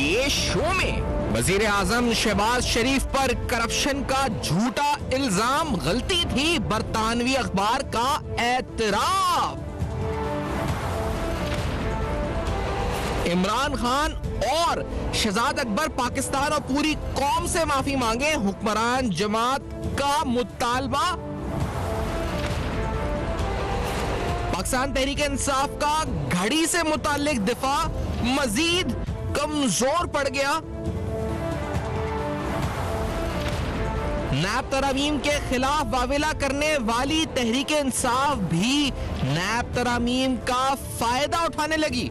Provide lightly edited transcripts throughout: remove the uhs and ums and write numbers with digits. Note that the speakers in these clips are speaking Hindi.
के शो में वजीर आजम शहबाज शरीफ पर करप्शन का झूठा इल्जाम, गलती थी बरतानवी अखबार का एतराफ। इमरान खान और शहजाद अकबर पाकिस्तान और पूरी कौम से माफी मांगे, हुक्मरान जमात का मुतालबा। पाकिस्तान तहरीक इंसाफ का घड़ी से मुताल्लिक दिफा मजीद कमजोर पड़ गया। नैब तरामीम के खिलाफ वावेला करने वाली तहरीक इंसाफ भी नैब तरामीम का फायदा उठाने लगी।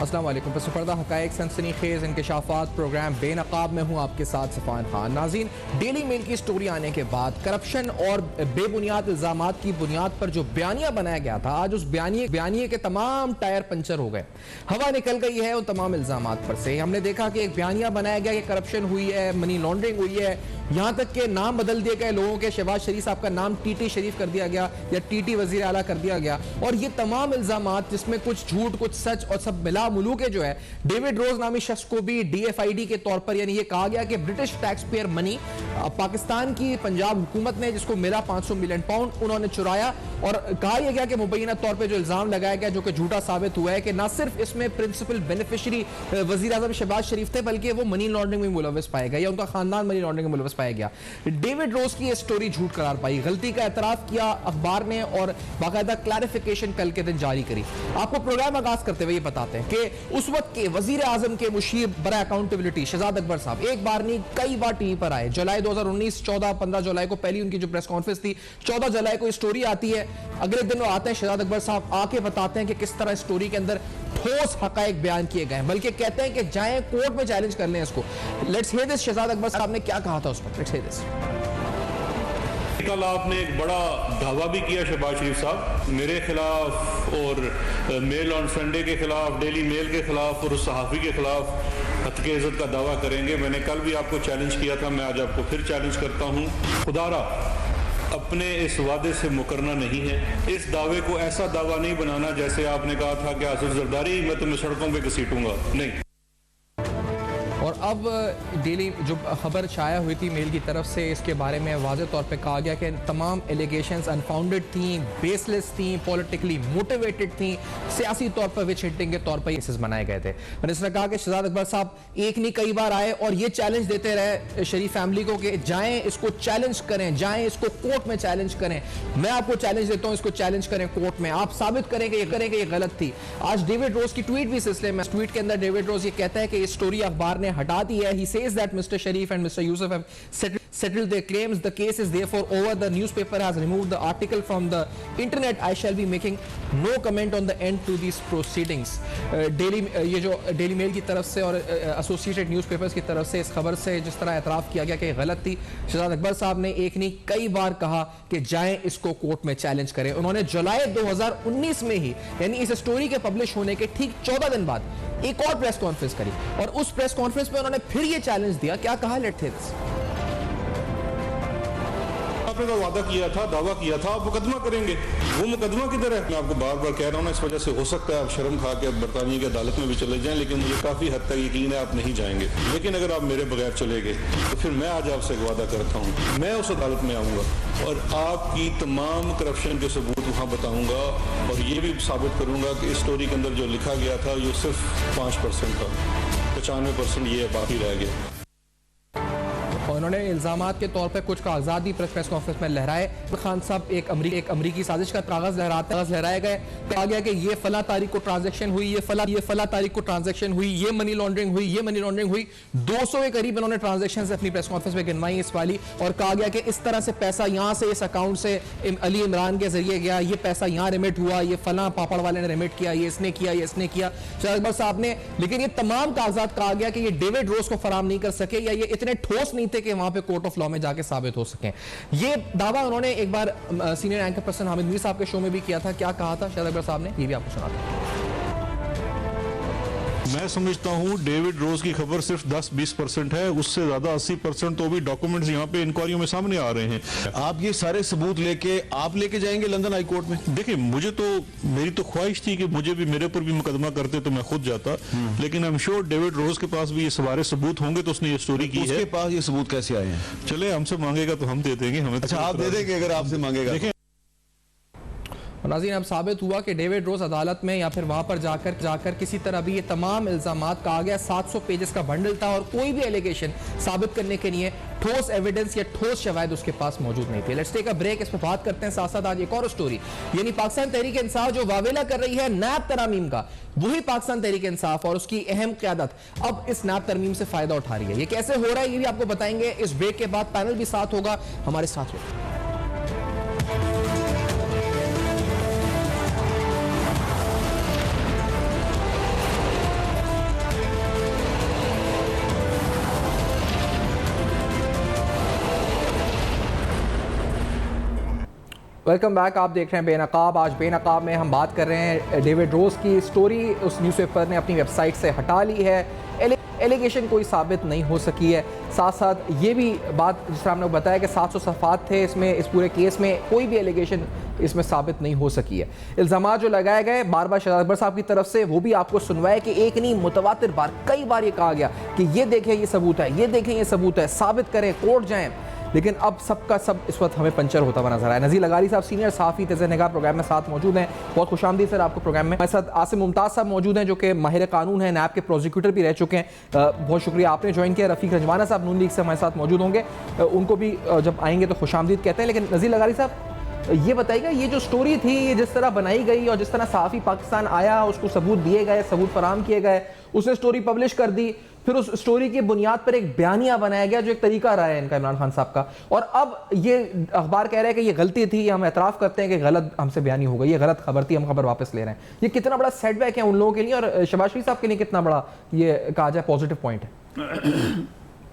अस्सलाम वालेकुम। पर्दा हक़ाइक़ सनसनीखेज़ इंकशाफ़ात प्रोग्राम बेनकाब में हूँ आपके साथ सफ़ान खान। नाज़रीन, डेली मेल की स्टोरी आने के बाद करप्शन और बेबुनियाद इल्ज़ामात की बुनियाद पर जो बयानिया बनाया गया था, आज उस बयानिए के तमाम टायर पंचर हो गए। हवा निकल गई है उन तमाम इल्ज़ामात पर से। हमने देखा कि एक बयानिया बनाया गया कि करप्शन हुई है, मनी लॉन्ड्रिंग हुई है, यहाँ तक के नाम बदल दिए गए लोगों के। शहबाज शरीफ साहब का नाम टीटी शरीफ कर दिया गया या टीटी वज़ीर आला कर दिया गया। और ये तमाम इल्ज़ामात जिसमें कुछ झूठ कुछ सच और सब मिला मुलू के जो है, डेविड रोज नामी शख्स को भी DFID के तौर पर, यानी ये कहा गया कि British tax payer money Pakistan की पंजाब हुकूमत ने जिसको मिला 500 मिलियन पाउंड, उन्होंने चुराया। और कहा यह गया कि मुबैना तौर पर जो इल्जाम लगाया गया, जो कि झूठा साबित हुआ है, कि ना सिर्फ इसमें प्रिंसिपल बेनिफिशियरी वज़ीर आज़म शहबाज शरीफ थे, बल्कि वो मनी लॉन्ड्रिंग में मुलव्वस पाया गया या उनका खानदान मनी लॉन्ड्रिंग में मुलव्वस पाया गया। डेविड रोज की यह स्टोरी झूठ करार पाई, गलती का एतराफ किया अखबार ने और बाकायदा क्लैरिफिकेशन कल के दिन जारी करी। आपको प्रोग्राम आगाज करते हुए ये बताते हैं कि उस वक्त के वजीर आजम के मुशीर बराए अकाउंटेबिलिटी शहजाद अकबर साहब एक बार नहीं कई बार टीवी पर आए। जुलाई 2019 15 जुलाई को पहली उनकी जो प्रेस कॉन्फ्रेंस थी, 14 जुलाई को स्टोरी आती है। अगले दिन वो आते हैं, शहजाद अकबर साहब आके बताते हैं कि किस तरह स्टोरी के अंदर ठोस हकायक बयान किए गए, बल्कि कहते हैं कि जाएं कोर्ट में चैलेंज कर लें इसको। Let's hear this, Shahzad Akbar साहब ने क्या कहा था उस वक्त। Let's hear this. कल आपने एक बड़ा दावा भी किया शहबाज शरीफ साहब मेरे खिलाफ और मेल ऑन संडे के खिलाफ, डेली मेल के खिलाफ और उस सहाफ़ी के खिलाफ हत्के इज़्ज़त का दावा करेंगे। मैंने कल भी आपको चैलेंज किया था, मैं आज आपको फिर चैलेंज करता हूँ। खुदारा अपने इस वादे से मुकरना नहीं है, इस दावे को ऐसा दावा नहीं बनाना जैसे आपने कहा था कि आसिफ जरदारी मैं तुम्हें सड़कों पर घसीटूंगा, नहीं। और अब डेली जो खबर छाया हुई थी मेल की तरफ से, इसके बारे में वाज़ेह तौर पे कहा गया कि तमाम एलिगेशंस अनफाउंडेड थी, बेसलेस थी, पॉलिटिकली मोटिवेटेड थी, सियासी तौर पर विच हिटिंग के तौर पर केसेस बनाए गए थे। मैंने इसने कहा कि शहजाद अकबर साहब एक नहीं कई बार आए और ये चैलेंज देते रहे शरीफ फैमिली को कि जाएं इसको चैलेंज करें, जाएं इसको कोर्ट में चैलेंज करें। मैं आपको चैलेंज देता हूं, इसको चैलेंज करें कोर्ट में, आप साबित करें कि ये गलत थी। आज डेविड रोज की ट्वीट भी सिलसिले में, ट्वीट के अंदर डेविड रोज ये कहता है कि ये स्टोरी अखबार ने हटा दी है। He says that Mr. Sharif and Mr. Yusuf have settled their claims. The case is therefore over. The newspaper has removed the article from the internet. I shall be making no comment on the end to these proceedings. ये जो डेली मेल की तरफ से और एसोसिएटेड न्यूज़पेपर्स की तरफ से इस खबर से जिस तरह एतराफ़ किया गया कि गलत थी, शहजाद अकबर साहब ने एक नहीं कई बार कहा कि जाएं इसको कोर्ट में चैलेंज करें। उन्होंने जुलाई 2019 में ही, यानी इस स्टोरी के पब्लिश होने के ठीक 14 दिन बाद एक और प्रेस कॉन्फ्रेंस करी और उस प्रेस कॉन्फ्रेंस में उन्होंने फिर ये चैलेंज दिया। क्या कहा? Let's hear this. आपने तो वादा किया था, दावा किया था आप मुकदमा करेंगे, वो मुकदमा किधर है? मैं आपको बार बार कह रहा हूँ ना, इस वजह से हो सकता है आप शर्म खा के बरतानिया की अदालत में भी चले जाएं, लेकिन मुझे काफ़ी हद तक यकीन है आप नहीं जाएंगे। लेकिन अगर आप मेरे बगैर चले गए तो फिर मैं आज आपसे एक वादा करता हूँ, मैं उस अदालत में आऊँगा और आपकी तमाम करप्शन के सबूत वहाँ बताऊँगा और ये भी साबित करूँगा कि इस स्टोरी के अंदर जो लिखा गया था ये सिर्फ 5% था, 95% ये बाकी रह गया। और उन्होंने इल्जामात के तौर पर कुछ कागजात भी प्रेस कॉन्फ्रेंस में लहराए। खान साहब एक अमरीकी साजिश का कागज लहराया गया, कहा गया कि ये फला तारीख को ट्रांजैक्शन हुई, ये फला तारीख को ट्रांजैक्शन हुई, ये मनी लॉन्ड्रिंग हुई, ये मनी लॉन्ड्रिंग हुई। 200 के करीब इन्होंने ट्रांजैक्शन अपनी प्रेस कॉन्फ्रेंस में गिनवाई इस वाली, और कहा गया कि इस तरह से पैसा यहाँ से इस अकाउंट से अली इमरान के जरिए गया, ये पैसा यहाँ रिमिट हुआ, ये फला पापड़ वाले ने रिमिट किया, ये इसने किया, ये इसने किया, शहजाद अकबर साहब ने। लेकिन ये तमाम कागजात कहा गया कि ये डेविड रोज को फराम नहीं कर सके या ये इतने ठोस नहीं थे कि वहां पे कोर्ट ऑफ लॉ में जाके साबित हो सकें। ये दावा उन्होंने एक बार senior anchor person Hamid Mir साहब के शो में भी किया था। क्या कहा था शहजाद अकबर साहब ने, ये भी आपको सुनाते हैं। मैं समझता हूँ डेविड रोज की खबर सिर्फ 10-20% है, उससे ज्यादा 80% तो भी डॉक्यूमेंट्स यहाँ पे इंक्वायरियों में सामने आ रहे हैं। आप ये सारे सबूत लेके जाएंगे लंदन हाई कोर्ट में? देखिए, मेरी तो ख्वाहिश थी कि मेरे ऊपर भी मुकदमा करते तो मैं खुद जाता, लेकिन I am sure David Rose के पास भी ये सारे सबूत होंगे, तो उसने ये स्टोरी की है। उसके पास ये सबूत कैसे आए हैं? चले, हमसे मांगेगा तो हम दे देंगे। हमें अच्छा, आप दे देंगे अगर आपसे मांगेगा? देखिए, नाज़रीन, अब साबित हुआ कि डेविड रोज अदालत में या फिर वहां पर जाकर किसी तरह भी ये तमाम इल्जामात कहा गया 700 पेजेस का बंडल था और कोई भी एलिगेशन साबित करने के लिए ठोस एविडेंस या ठोस शवाहिद उसके पास मौजूद नहीं थे। लेट्स टेक अ ब्रेक, इस पर बात करते हैं। साथ साथ आज एक और स्टोरी, यानी पाकिस्तान तहरीक इंसाफ जो वावेला कर रही है नैब तरमीम का, वही पाकिस्तान तहरीक इंसाफ और उसकी अहम क़यादत अब इस नैब तरमीम से फायदा उठा रही है। ये कैसे हो रहा है ये भी आपको बताएंगे। इस ब्रेक के बाद पैनल भी साथ होगा, हमारे साथ होगा। वेलकम बैक, आप देख रहे हैं बेनकाब। आज बेनकाब में हम बात कर रहे हैं डेविड रोज की स्टोरी। उस न्यूज़पेपर ने अपनी वेबसाइट से हटा ली है, एलिगेशन कोई साबित नहीं हो सकी है। साथ साथ ये भी बात जिस तरह हमने बताया कि 700 सफ़ात थे इसमें, इस पूरे केस में कोई भी एलिगेशन इसमें साबित नहीं हो सकी है। इल्ज़ामात जो लगाए गए बार बार शहजाद अकबर साहब की तरफ से, वो भी आपको सुनवाए कि एक नहीं मुतवातिर बार, कई बार ये कहा गया कि ये देखें ये सबूत है, ये देखें ये सबूत है, साबित करें, कोर्ट जाएं। लेकिन अब सबका सब इस वक्त हमें पंचर होता हुआ नजर आया। नज़ीर लगारी साहब सीनियर सहाफ़ी तेज़-ए-निगाह प्रोग्राम में साथ मौजूद हैं। बहुत खुशामदीद सर आपको प्रोग्राम में। हमारे साथ आसिम मुमताज़ साहब मौजूद हैं जो कि माहिर कानून हैं, नैब के प्रोसिक्यूटर भी रह चुके हैं। बहुत शुक्रिया आपने ज्वाइन किया। रफ़ीक रजवाना साहब नून लीग से हमारे साथ मौजूद होंगे, उनको भी जब आएंगे तो खुशामदीद कहते हैं। लेकिन नज़ीर लगारी साहब, ये बताइएगा, ये जो स्टोरी थी ये जिस तरह बनाई गई और जिस तरह सहाफ़ी पाकिस्तान आया, उसको सबूत दिए गए, सबूत फराम किए गए, उसने स्टोरी पब्लिश कर दी, फिर उस स्टोरी की बुनियाद पर एक बयानिया बनाया गया जो एक तरीका रहा है इनका, इमरान खान साहब का, और अब ये अखबार कह रहे हैं कि ये गलती थी, हम एतराफ़ करते हैं कि गलत हमसे बयानी हो गई, ये गलत खबर थी, हम खबर वापस ले रहे हैं। ये कितना बड़ा सेटबैक है उन लोगों के लिए और शहबाज शरीफ साहब के लिए कितना बड़ा ये कहा जाए पॉजिटिव पॉइंट है?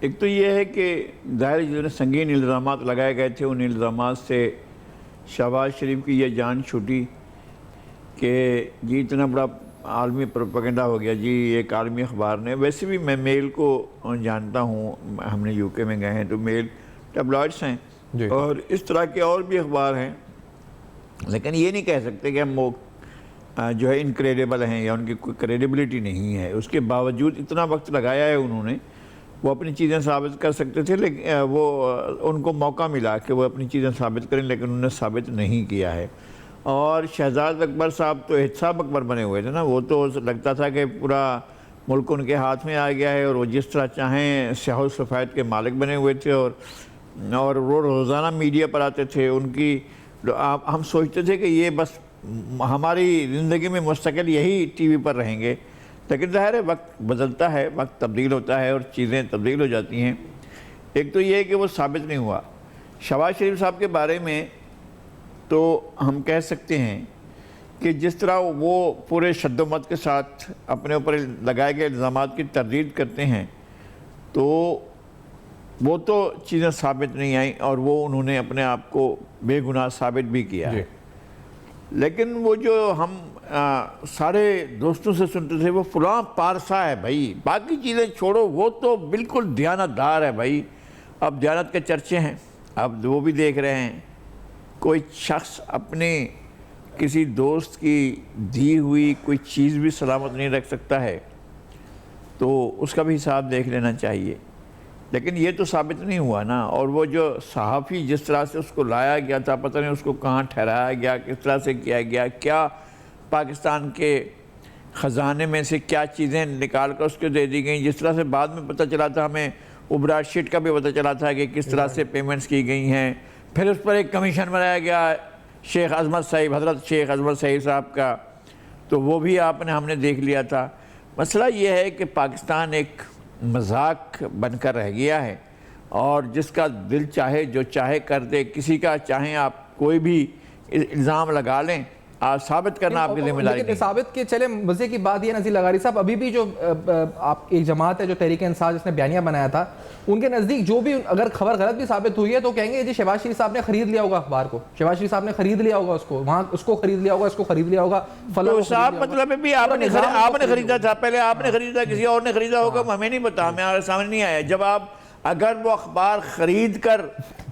एक तो ये है कि ज़ाहिर जितने संगीन इल्ज़ामात लगाए गए थे, उन इल्ज़ामात से शहबाज शरीफ की ये जान छूटी कि जी इतना बड़ा आलमी प्रोपेगेंडा हो गया जी एक आलमी अखबार ने। वैसे भी मैं मेल को जानता हूँ, हमने यूके में गए हैं तो मेल टैबलॉइड्स हैं और इस तरह के और भी अखबार हैं, लेकिन ये नहीं कह सकते कि हम वो जो है इनक्रेडिबल हैं या उनकी कोई क्रेडिबिलिटी नहीं है। उसके बावजूद इतना वक्त लगाया है उन्होंने, वो अपनी चीज़ें साबित कर सकते थे, लेकिन वो उनको मौका मिला कि वो अपनी चीज़ें साबित करें, लेकिन उन्होंने साबित नहीं किया है। और शहजाद अकबर साहब तो एहतसाब अकबर बने हुए थे ना, वो तो लगता था कि पूरा मुल्क उनके हाथ में आ गया है और वो जिस तरह चाहें स्याह सफ़ायद के मालिक बने हुए थे और वो रोज़ाना मीडिया पर आते थे। उनकी हम सोचते थे कि ये बस हमारी ज़िंदगी में मुस्तकिल यही टीवी पर रहेंगे, लेकिन ज़ाहिर है वक्त बदलता है, वक्त तब्दील होता है और चीज़ें तब्दील हो जाती हैं। एक तो ये है कि वो साबित नहीं हुआ। शहबाज शरीफ साहब के बारे में तो हम कह सकते हैं कि जिस तरह वो पूरे शद्दोमत के साथ अपने ऊपर लगाए गए इल्ज़ामात की तरदीद करते हैं, तो वो तो चीज़ें साबित नहीं आई और वो उन्होंने अपने आप को बेगुनाह साबित भी किया है। लेकिन वो जो हम सारे दोस्तों से सुनते थे वो फलां पारसा है भाई, बाकी चीज़ें छोड़ो, वो तो बिल्कुल दयानतदार है भाई। अब दयानत के चर्चे हैं, अब वो भी देख रहे हैं कोई शख्स अपने किसी दोस्त की दी हुई कोई चीज़ भी सलामत नहीं रख सकता है, तो उसका भी हिसाब देख लेना चाहिए। लेकिन ये तो साबित नहीं हुआ ना। और वो जो सहाफ़ी जिस तरह से उसको लाया गया था, पता नहीं उसको कहाँ ठहराया गया, किस तरह से किया गया, क्या पाकिस्तान के ख़जाने में से क्या चीज़ें निकाल कर उसको दे दी गई। जिस तरह से बाद में पता चला था, हमें उबरा शीट का भी पता चला था कि किस तरह से पेमेंट्स की गई हैं। फिर उस पर एक कमीशन बनाया गया शेख अजमत साहिब, हज़रत शेख अजमत साहिब साहब का, तो वो भी हमने देख लिया था। मसला ये है कि पाकिस्तान एक मजाक बनकर रह गया है और जिसका दिल चाहे जो चाहे कर दे, किसी का चाहे आप कोई भी इल्ज़ाम लगा लें साबित करना आपकी जिम्मेदारी लेकिन नहीं। साबित के चले, मजे की बात ये नज़ीर लगारी साहब, अभी भी जो आप एक जमात है जो तहरीक इंसाफ जिसने बयानिया बनाया था, उनके नज़दीक जो भी अगर खबर गलत भी साबित हुई है तो कहेंगे जी शहबाज शरीफ साहब ने खरीद लिया होगा अखबार को, शहबाज शरीफ साहब ने खरीद लिया होगा उसको, वहाँ उसको खरीद लिया होगा, इसको खरीद लिया होगा, तो साहब मतलब है भी आपने खरीदा था, पहले आपने खरीदा, किसी और ने खरीदा होगा, हमें नहीं पता, हमें सामने नहीं आया। जब आप अगर वो अखबार खरीद कर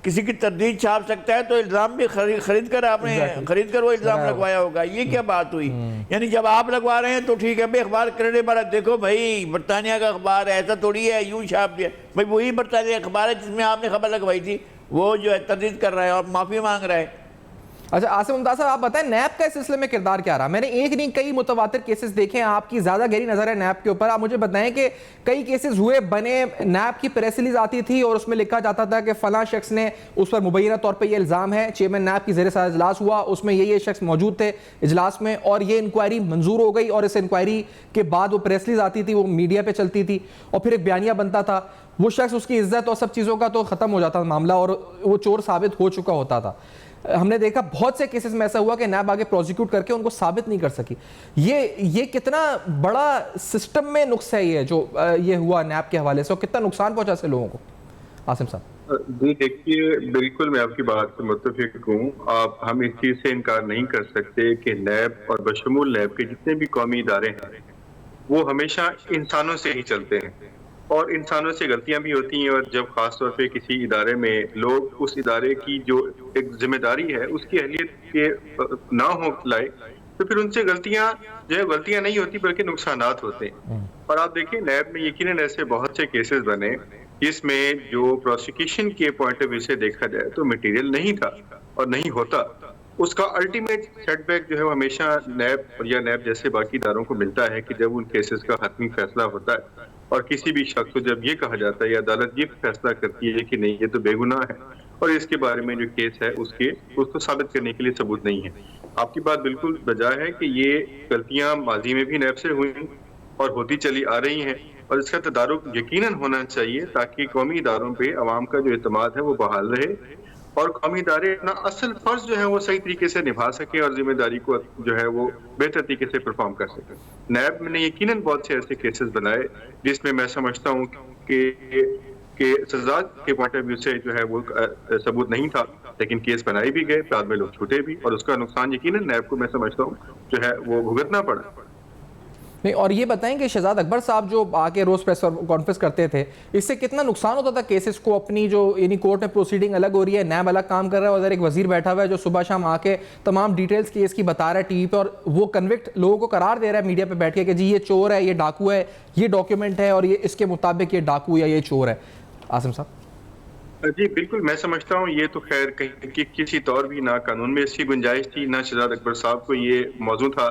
किसी की तरदीद छाप सकता है तो इल्ज़ाम भी खरीद कर आपने खरीद कर वो इल्ज़ाम लगवाया होगा। ये क्या बात हुई? यानी जब आप लगवा रहे हैं तो ठीक है भाई, अखबार करने वाला देखो भाई बरतानिया का अखबार है, ऐसा थोड़ी है यूं छाप दिया भाई, वही बरतानिया अखबार है जिसमें आपने खबर लगवाई थी, वो जो है तरदीद कर रहा है और माफ़ी मांग रहा है। अच्छा आसिम मुमताज साहब, आप बताएं नैब का इस सिलसिले में किरदार क्या रहा? मैंने एक नहीं कई मुतवातिर केसेस देखे हैं, आपकी ज्यादा गहरी नजर है नैब के ऊपर, आप मुझे बताएं कि कई केसेस हुए बने, नैब की प्रेस रिलीज आती थी और उसमें लिखा जाता था कि फलां शख्स ने, उस पर मुबैना तौर पर यह इल्ज़ाम है, चेयरमैन नैब की ज़ेर सदारत इजलास हुआ, उसमें ये शख्स मौजूद थे इजलास में और ये इंक्वायरी मंजूर हो गई, और इस इंक्वायरी के बाद वो प्रेस रिलीज आती थी, वो मीडिया पर चलती थी और फिर एक बयानिया बनता था, वो शख्स, उसकी इज्जत और सब चीज़ों का तो ख़त्म हो जाता था मामला और वो चोर साबित हो चुका होता था। हमने देखा बहुत से केसेस में ऐसा हुआ कि नैब आगे प्रोसिक्यूट करके उनको साबित नहीं कर सकी। ये कितना बड़ा सिस्टम में नुक्स है ये जो ये हुआ नैब के हवाले से, और कितना नुकसान पहुंचा से लोगों को? आसिम साहब जी देखिए, बिल्कुल मैं आपकी बात से मुत्तफिक हूँ। आप हम इस चीज से इनकार नहीं कर सकते कि नैब और बशमूल नैब के जितने भी कौमी इदारे हैं वो हमेशा इंसानों से ही चलते हैं और इंसानों से गलतियां भी होती हैं, और जब खास तौर पे किसी इदारे में लोग उस इदारे की जो एक जिम्मेदारी है उसकी अहलियत के ना हो लाए तो फिर उनसे गलतियां जो है गलतियां नहीं होती बल्कि नुकसानात होते हैं। और आप देखिए नैब में यकीनन ऐसे बहुत से केसेस बने जिसमें जो प्रोसिक्यूशन के पॉइंट ऑफ व्यू से देखा जाए तो मटेरियल नहीं था और नहीं होता, उसका अल्टीमेट सेटबैक जो है वो हमेशा नैब या नैब जैसे बाकी इदारों को मिलता है कि जब उन केसेस का हतमी फैसला होता है और किसी भी शख्स को जब ये कहा जाता है या अदालत ये फैसला करती है कि नहीं ये तो बेगुनाह है और इसके बारे में जो केस है उसको साबित करने के लिए सबूत नहीं है। आपकी बात बिल्कुल बजाय है कि ये गलतियां माजी में भी नैब से हुई और होती चली आ रही हैं और इसका तदारुक यकीनन होना चाहिए ताकि कौमी इदारों पे अवाम का जो एतमाद है वो बहाल रहे और कौमी इदारे अपना असल फर्ज जो है वो सही तरीके से निभा सके और जिम्मेदारी को जो है वो बेहतर तरीके से परफॉर्म कर सके। नैब ने यकीनन बहुत से ऐसे केसेस बनाए जिसमें मैं समझता हूँ कि सजा के पॉइंट ऑफ व्यू से जो है वो सबूत नहीं था, लेकिन केस बनाए भी गए, बाद में लोग छूटे भी और उसका नुकसान यकीनन नैब को मैं समझता हूँ जो है वो भुगतना पड़ा। नहीं, और ये बताएं कि शहजाद अकबर साहब जो आके रोज प्रेस कॉन्फ्रेंस करते थे, इससे कितना नुकसान होता था केसेस को? अपनी जो यानी कोर्ट में प्रोसीडिंग अलग हो रही है, नैब अलग काम कर रहा है, उधर एक वजीर बैठा हुआ है जो सुबह शाम आके तमाम डिटेल्स केस की बता रहा है टीवी पे, और वो कन्विक्ट लोगों को करार दे रहा है मीडिया पे बैठ के कि जी ये चोर है, ये डाकू है, ये डॉक्यूमेंट है और ये इसके मुताबिक ये डाकू या ये चोर है। आसिम साहब जी बिल्कुल, मैं समझता हूँ ये तो खैर कहीं किसी तौर भी ना कानून में इसकी गुंजाइश थी ना शहजाद अकबर साहब को ये मौजू था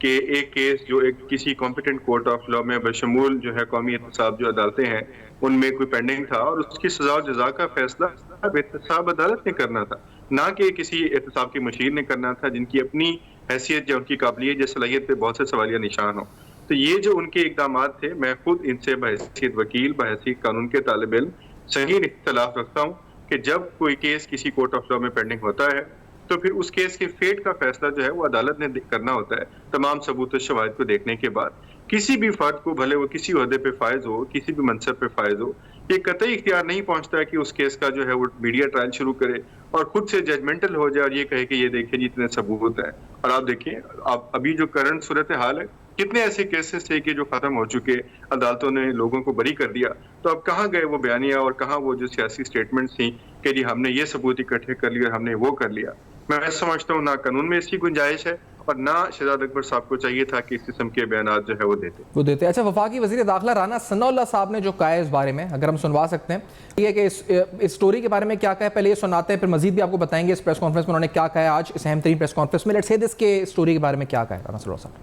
कि एक केस जो एक किसी कॉम्पिटेंट कोर्ट ऑफ लॉ में बशमूल जो है कौमी एहतसाब जो अदालतें हैं उनमें कोई पेंडिंग था और उसकी सजा और जजा का फैसला एहतसाब अदालत ने करना था, ना कि किसी एहतसाब की मशीर ने करना था जिनकी अपनी हैसियत या उनकी काबिलियत या सलाहियत पे बहुत से सवालिया निशान हो। तो ये जो उनके इकदाम थे, मैं खुद इनसे बहैसियत वकील बहैसियत कानून के तालिब इल्म सही इख्तलाफ रखता हूँ कि जब कोई केस किसी कोर्ट ऑफ लॉ में पेंडिंग होता है तो फिर उस केस के फेट का फैसला जो है वो अदालत ने करना होता है तमाम सबूत और शवाहिद को देखने के बाद। किसी भी फर्द को भले वो किसी ओहदे पे फायज हो, किसी भी मनसब पे फायज हो, ये कतई इख्तियार नहीं पहुंचता है कि उस केस का जो है वो मीडिया ट्रायल शुरू करे और खुद से जजमेंटल हो जाए और ये कहे कि ये देखिए जितने सबूत हैं। और आप देखिए आप अभी जो करंट सूरत हाल है, कितने ऐसे केसेस थे कि जो खत्म हो चुके, अदालतों ने लोगों को बरी कर दिया, तो अब कहाँ गए वो बयानिया और कहाँ वो जो सियासी स्टेटमेंट्स थी कि जी हमने ये सबूत इकट्ठे कर लिया, हमने वो कर लिया। मैं समझता हूँ ना कानून में इसकी गुंजाइश है और ना शहजाद अकबर साहब को चाहिए था कि इस किस्म के बयान जो है वो देते। अच्छा, वफाकी वज़ीर दाखिला राना सनाउल्लाह साहब ने जो कहा है इस बारे में अगर हम सुनवा सकते हैं, ये कि इस स्टोरी के बारे में क्या कहा है, पहले ये सुनाते हैं, फिर मजीद भी आपको बताएंगे इस प्रेस कॉन्फ्रेंस में उन्होंने क्या कहा है आज इस अहम तरीन प्रेस कॉन्फ्रेंस में। लेट्स से दिस के स्टोरी के बारे में क्या कहा है राना सनाउल्लाह साहब।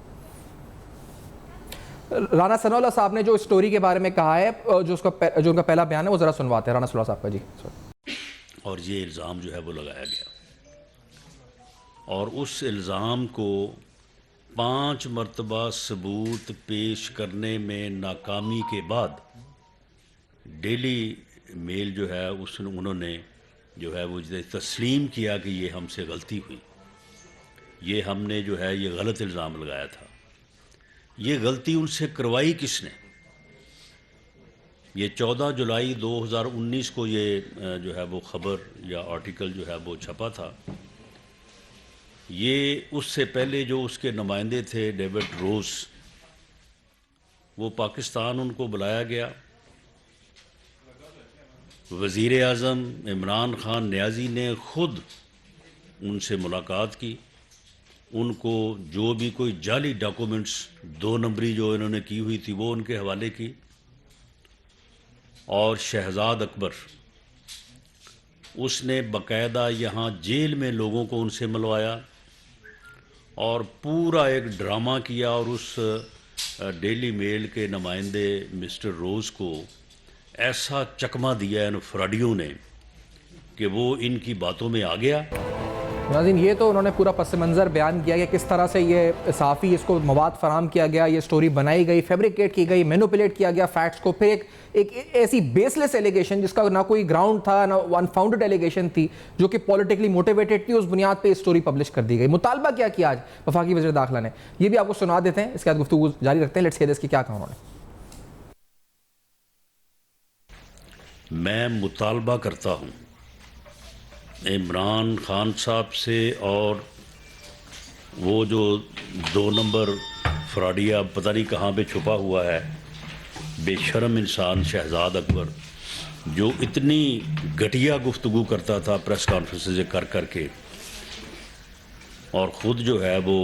राना सनाउल्लाह साहब ने जो स्टोरी के बारे में कहा है, जो उनका पहला बयान है वो जरा सुनवाते हैं राना सनाउल्लाह साहब का। जी। और ये इल्ज़ाम जो है वो लगाया गया और उस इल्ज़ाम को 5 मरतबा सबूत पेश करने में नाकामी के बाद डेली मेल जो है उन्होंने जो है वो तस्लीम किया कि ये हमसे गलती हुई। ये हमने जो है ये गलत इल्ज़ाम लगाया था। ये गलती उनसे करवाई किसने? ये 14 जुलाई 2019 को ये जो है वो ख़बर या आर्टिकल जो है वो छपा था। ये उससे पहले जो उसके नुमाइंदे थे डेविड रोज़, वो पाकिस्तान उनको बुलाया गया। वज़ीर आज़म इमरान खान नियाज़ी ने ख़ुद उनसे मुलाकात की, उनको जो भी कोई जाली डॉक्यूमेंट्स 2 नंबरी जो इन्होंने की हुई थी वो उनके हवाले की, और शहजाद अकबर उसने बाकायदा यहाँ जेल में लोगों को उनसे मिलवाया और पूरा एक ड्रामा किया, और उस डेली मेल के नुमाइंदे मिस्टर रोज़ को ऐसा चकमा दिया इन फ्रॉडियों ने कि वो इनकी बातों में आ गया। नाज़रीन, ये तो उन्होंने पूरा पस मंज़र बयान किया कि किस तरह से ये सहाफ़ी इसको मवाद फराम किया गया, ये स्टोरी बनाई गई, फैब्रिकेट की गई, मैनिपुलेट किया गया फैक्ट्स को, फिर एक ऐसी बेसलेस एलिगेशन जिसका ना कोई ग्राउंड था, ना अनफाउंडेड एलिगेशन थी, जो कि पॉलिटिकली मोटिवेटेड थी, उस बुनियाद पे स्टोरी पब्लिश कर दी गई। मुतालबा क्या किया आज वफाकी वज़ीर दाखिला ने, ये भी आपको सुना देते हैं, इसके बाद गुफ्तगू जारी रखते हैं। लेट्स हियर इसकी क्या कहा उन्होंने। मैं मुतालबा करता हूँ इमरान खान साहब से और वो जो 2 नंबर फ्रॉडिया पता नहीं कहाँ पे छुपा हुआ है बेशर्म इंसान शहजाद अकबर, जो इतनी घटिया गुफ्तगू करता था प्रेस कॉन्फ्रेंसेस कर करके, और ख़ुद जो है वो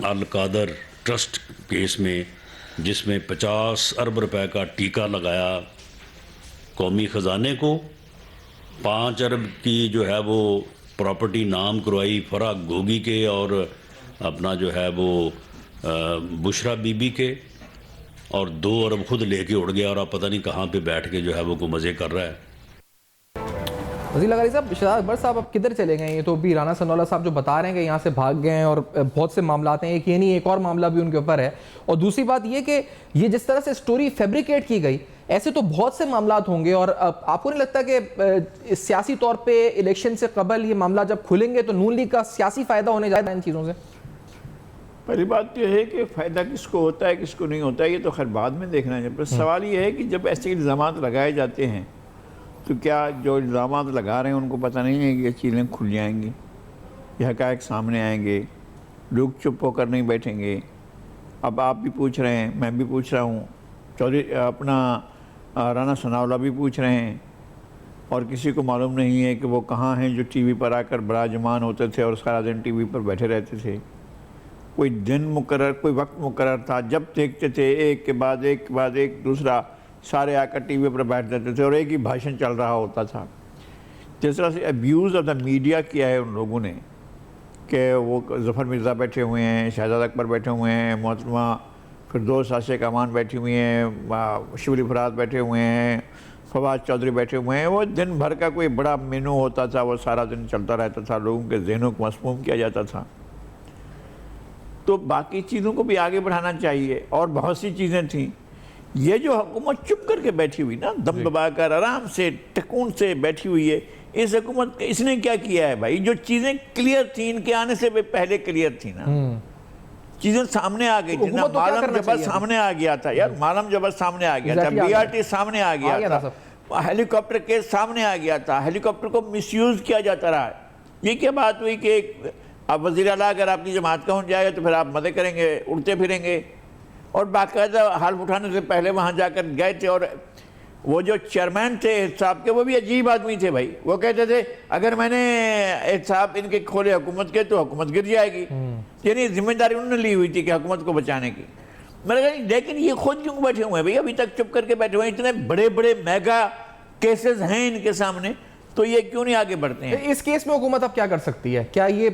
अल कादर ट्रस्ट केस में जिसमें 50 अरब रुपए का टीका लगाया कौमी ख़जाने को, 5 अरब की जो है वो प्रॉपर्टी नाम करवाई फराग गोगी के और अपना जो है वो बुशरा बीबी के, और 2 अरब खुद लेके उड़ गया और आप पता नहीं कहाँ पे बैठ के जो है वो को मज़े कर रहा है। वज़ीर लगारी साहब, शहजाद अकबर साहब अब किधर चले गए? ये तो अभी राना सनाउल्लाह साहब जो बता रहे हैं कि यहाँ से भाग गए हैं, और बहुत से मामला हैं, एक ये नहीं एक और मामला भी उनके ऊपर है। और दूसरी बात ये कि ये जिस तरह से स्टोरी फैब्रिकेट की गई, ऐसे तो बहुत से मामला होंगे, और आपको नहीं लगता कि सियासी तौर पे इलेक्शन से कबल ये मामला जब खुलेंगे तो नून लीग का सियासी फ़ायदा होने जा रहा है इन चीज़ों से? पहली बात यह है कि फ़ायदा किसको होता है किसको नहीं होता है ये तो खैर बाद में देखना है। पर सवाल ये है कि जब ऐसे इल्ज़ामात लगाए जाते हैं तो क्या जो इल्ज़ामात लगा रहे हैं उनको पता नहीं है कि ये चीज़ें खुल जाएंगी, ये हक़ाइक़ सामने आएंगे, लोग चुप होकर नहीं बैठेंगे। अब आप भी पूछ रहे हैं, मैं भी पूछ रहा हूँ, चौधरी अपना राना सनाउल्लाह भी पूछ रहे हैं, और किसी को मालूम नहीं है कि वो कहाँ हैं जो टीवी पर आकर बराजमान होते थे और सारा दिन टीवी पर बैठे रहते थे। कोई दिन मुकर्रर, कोई वक्त मुकर्रर था, जब देखते थे एक के बाद एक दूसरा सारे आकर टीवी पर बैठ जाते थे और एक ही भाषण चल रहा होता था। जिस तरह से अब्यूज़ ऑफ द मीडिया किया है उन लोगों ने कि वो ज़फ़र मिर्ज़ा बैठे हुए हैं, शहजाद अकबर बैठे हुए हैं, मोहतरमा फिरदौस आशिक अमान बैठी हुई हैं, शिबली फराज बैठे हुए हैं, फवाद चौधरी बैठे हुए हैं। वो दिन भर का कोई बड़ा मेनू होता था, वो सारा दिन चलता रहता था, लोगों के जहनों को मसमूम किया जाता था। तो बाकी चीज़ों को भी आगे बढ़ाना चाहिए, और बहुत सी चीज़ें थीं। ये जो हुकूमत चुप करके बैठी हुई ना, दम दबाकर आराम से टकून से बैठी हुई है, इस हुकूमत इसने क्या किया है भाई? जो चीज़ें क्लियर थी, इनके आने से पहले क्लियर थी ना, चीज़ें सामने आ गई थी ना। मालम जबर सामने आ गया था यार, मालम जबर सामने आ गया था, BRT सामने आ गया था, हेलीकॉप्टर केस सामने आ गया था, हेलीकॉप्टर को मिसयूज़ किया जाता रहा है। ये क्या बात हुई कि अब वज़ीर आला अगर आपकी जमात का हो जाएगा तो फिर आप मदद करेंगे, उड़ते फिरेंगे, और बाकायदा हल्फ उठाने से पहले वहाँ जाकर गए थे। और वो जो चेयरमैन थे साहब के, वो भी अजीब आदमी थे भाई। वो कहते थे अगर मैंने साहब इनके खोले हुकूमत के तो हुकूमत गिर जाएगी, यानी जिम्मेदारी उन्होंने ली हुई थी कि हुकूमत को बचाने की। मैंने कहा लेकिन ये खुद क्यों बैठे हुए हैं भाई, अभी तक चुप करके बैठे हुए हैं, इतने बड़े बड़े मेगा केसेस हैं इनके सामने, तो ये क्यों नहीं आगे बढ़ते हैं? इस केस में हुकूमत अब क्या कर सकती है? क्या ये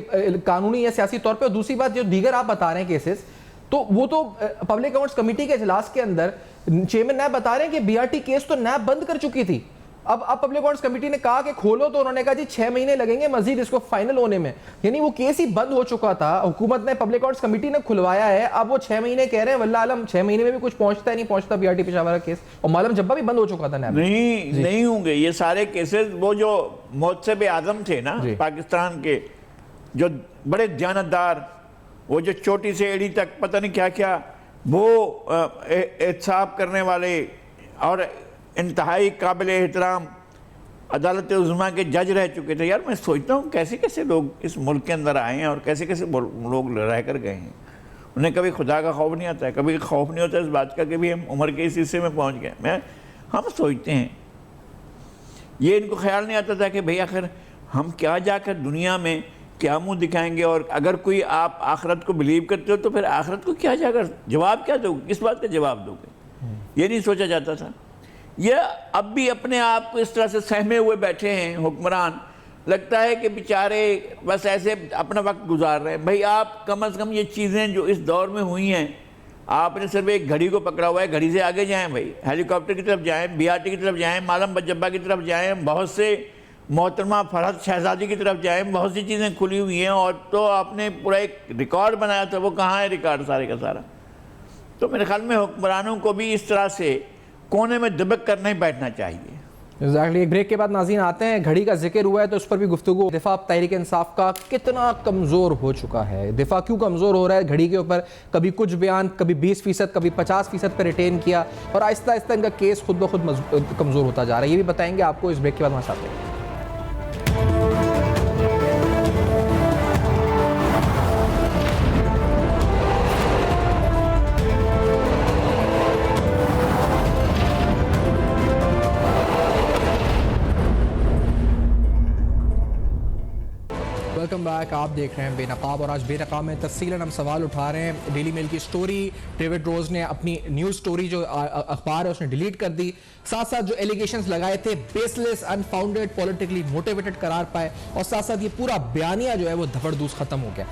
कानूनी या सियासी तौर पे? और दूसरी बात, जो दीगर आप बता रहे हैं केसेस, तो वो तो पब्लिक अकाउंट्स कमेटी के इजलास के अंदर चेयरमैन नैब बता रहे हैं कि BRT केस तो नैब बंद कर चुकी थी। अब पब्लिक अकाउंट्स कमेटी ने कहा कि खोलो, तो उन्होंने कहा जी 6 महीने लगेंगे मजीद इसको फाइनल होने में, यानी वो केस ही बंद हो चुका था। हुकूमत ने, पब्लिक अकाउंट्स कमेटी ने खुलवाया है, अब वो 6 महीने कह रहे हैं। वल्लाह आलम 6 महीने में भी कुछ पहुंचता है नहीं पहुंचता BRT पेशावर का केस, और मालूम जब्बा भी बंद हो चुका था नैब। नहीं होंगे ये सारे केसेस। वो जो मोहतसिब आजम थे ना पाकिस्तान के, जो बड़े दयानतदार, वो जो छोटी से एड़ी तक पता नहीं क्या क्या वो एहतसाब करने वाले और इंतहाई काबिल एहतराम अदालत उज़्मा के जज रह चुके थे। यार मैं सोचता हूँ कैसे कैसे लोग इस मुल्क के अंदर आए हैं और कैसे कैसे लोग रह कर गए हैं। उन्हें कभी खुदा का खौफ नहीं आता है, कभी खौफ नहीं होता इस बात का कि भी हम उम्र के इस हिस्से में पहुँच गए। हम सोचते हैं, ये इनको ख्याल नहीं आता था कि भाई आखिर हम क्या जाकर दुनिया में क्या मुंह दिखाएंगे, और अगर कोई आप आखिरत को बिलीव करते हो तो फिर आखिरत को क्या जाकर जवाब क्या दोगे, किस बात का जवाब दोगे, ये नहीं सोचा जाता था। ये अब भी अपने आप को इस तरह से सहमे हुए बैठे हैं हुक्मरान, लगता है कि बेचारे बस ऐसे अपना वक्त गुजार रहे हैं। भाई आप कम से कम ये चीज़ें जो इस दौर में हुई हैं, आपने सिर्फ एक घड़ी को पकड़ा हुआ है, घड़ी से आगे जाएं भाई, हेलीकॉप्टर की तरफ जाएं, BRT की तरफ जाएं, मालम बजब्बा की तरफ जाएं, बहुत से मोहतरमा फरहत शहजादी की तरफ जाएं, बहुत सी चीज़ें खुली हुई हैं। और तो आपने पूरा एक रिकॉर्ड बनाया था, वो कहाँ है रिकॉर्ड सारे का सारा। तो मेरे ख्याल में हुक्मरानों को भी इस तरह से कोने में दबक कर नहीं बैठना चाहिए। एग्जैक्टली। एक ब्रेक के बाद नाज़रीन आते हैं, घड़ी का जिक्र हुआ है तो उस पर भी गुफ्तगू। दिफा तहरीक इंसाफ का कितना कमज़ोर हो चुका है, दिफा क्यों कमज़ोर हो रहा है घड़ी के ऊपर, कभी कुछ बयान, कभी 20%, कभी 50% पर रिटेन किया, और आहिस्ता आहिस्ता इनका केस खुद ब खुद कमज़ोर होता जा रहा है। ये भी बताएंगे आपको इस ब्रेक के बाद हमारे साथ हैं। Welcome back. आप देख रहे हैं बेनकाब, और आज बेनकाब में तफसीलन हम सवाल उठा रहे हैं। डेली मेल की स्टोरी, डेविड रोज ने अपनी न्यूज़ स्टोरी जो अखबार है उसने डिलीट कर दी, साथ साथ जो एलिगेशंस लगाए थे बेसलेस, अनफाउंडेड, पॉलिटिकली मोटिवेटेड करार पाए, और साथ साथ ये पूरा बयानिया जो है वो धफड़दूस खत्म हो गया।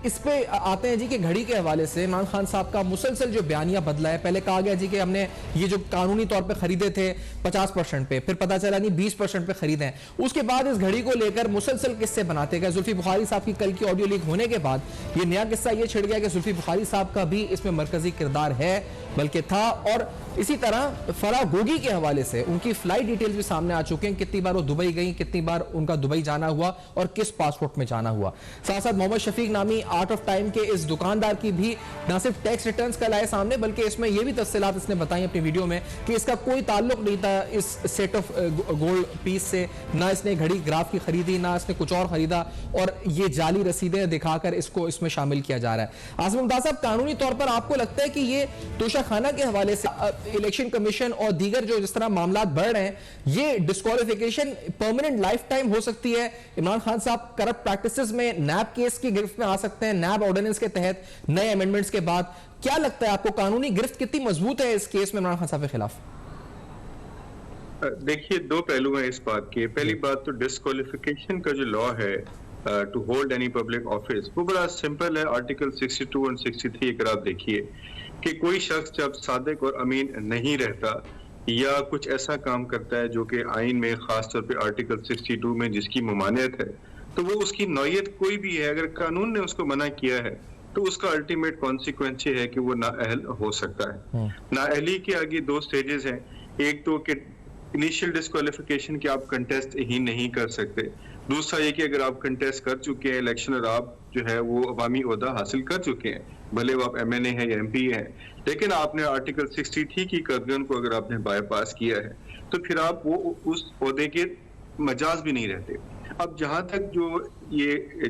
इस पे आते हैं जी कि घड़ी के हवाले से इमरान खान साहब का मुसलसल जो बयानिया बदला है। पहले कहा गया जी कि हमने ये जो कानूनी तौर पर खरीदे थे 50% पे, फिर पता चला नहीं 20% पे खरीदे हैं। उसके बाद इस घड़ी को लेकर मुसलसल किस्से बनाते गए। जुल्फी बुखारी साहब की कल की ऑडियो लीक होने के बाद ये नया किस्सा ये छिड़ गया कि जुल्फी बुखारी साहब का भी इसमें मरकजी किरदार है, बल्कि था। और इसी तरह फराह गोगी के हवाले से उनकी फ्लाइट डिटेल्स भी सामने आ चुके हैं, कितनी बार वो दुबई गई, कितनी बार उनका दुबई जाना हुआ और किस पासपोर्ट में जाना हुआ। साथ साथ मोहम्मद शफीक नामी आउट ऑफ टाइम के इस दुकानदार की भी न सिर्फ टैक्स रिटर्न्स का लाए सामने, बल्कि इसमें यह भी तफसीलात इसने बताई अपनी वीडियो में कि इसका कोई ताल्लुक नहीं था इस सेट ऑफ गोल्ड पीस से, ना इसने घड़ी ग्राफ की खरीदी, ना इसने कुछ और खरीदा, और ये जाली रसीदें दिखाकर इसको इसमें शामिल किया जा रहा है। आसिम मुमताज साहब, कानूनी तौर पर आपको लगता है कि ये तोशाखाना के हवाले से इलेक्शन कमीशन और दीगर जो जिस तरह मामला बढ़ रहे हैं, ये डिस्क्वालिफिकेशन परमानेंट लाइफ टाइम हो सकती है? इमरान खान साहब करप्ट प्रैक्टिसेस में नैब केस की गिरफ्त में आ सकते हैं, नैब ऑर्डिनेंस के तहत नए अमेंडमेंट्स के बाद। क्या लगता है आपको, कानूनी गिरफ्त कितनी मजबूत है इस केस में इमरान खान साहब के खिलाफ? देखिए, दो पहलू हैं इस बात के। पहली बात तो डिस्क्वालिफिकेशन का जो लॉ है to hold any public office, वो बड़ा सिंपल है। आर्टिकल 62 और 63 अगर आप देखिए कि कोई शख्स जब सादिक और अमीन नहीं रहता या कुछ ऐसा काम करता है जो कि आइन में खास तौर पे आर्टिकल 62 में जिसकी ममानियत है, तो वो उसकी नौयत कोई भी है, अगर कानून ने उसको मना किया है तो उसका अल्टीमेट कॉन्सिक्वेंस है कि वो नाअहल हो सकता है। नाअहली के आगे दो स्टेजेस हैं। एक तो कि इनिशियल डिस्क्वालिफिकेशन कि आप कंटेस्ट ही नहीं कर सकते, दूसरा ये कि अगर आप कंटेस्ट कर चुके हैं इलेक्शन और आप जो है वो अवामी ओहदा हासिल कर चुके हैं, भले वो आप MNA है या MP है, लेकिन आपने आर्टिकल 63 की कर्दन को अगर आपने बाईपास किया है तो फिर आप वो उस ओहदे के मजाज भी नहीं रहते। अब जहां तक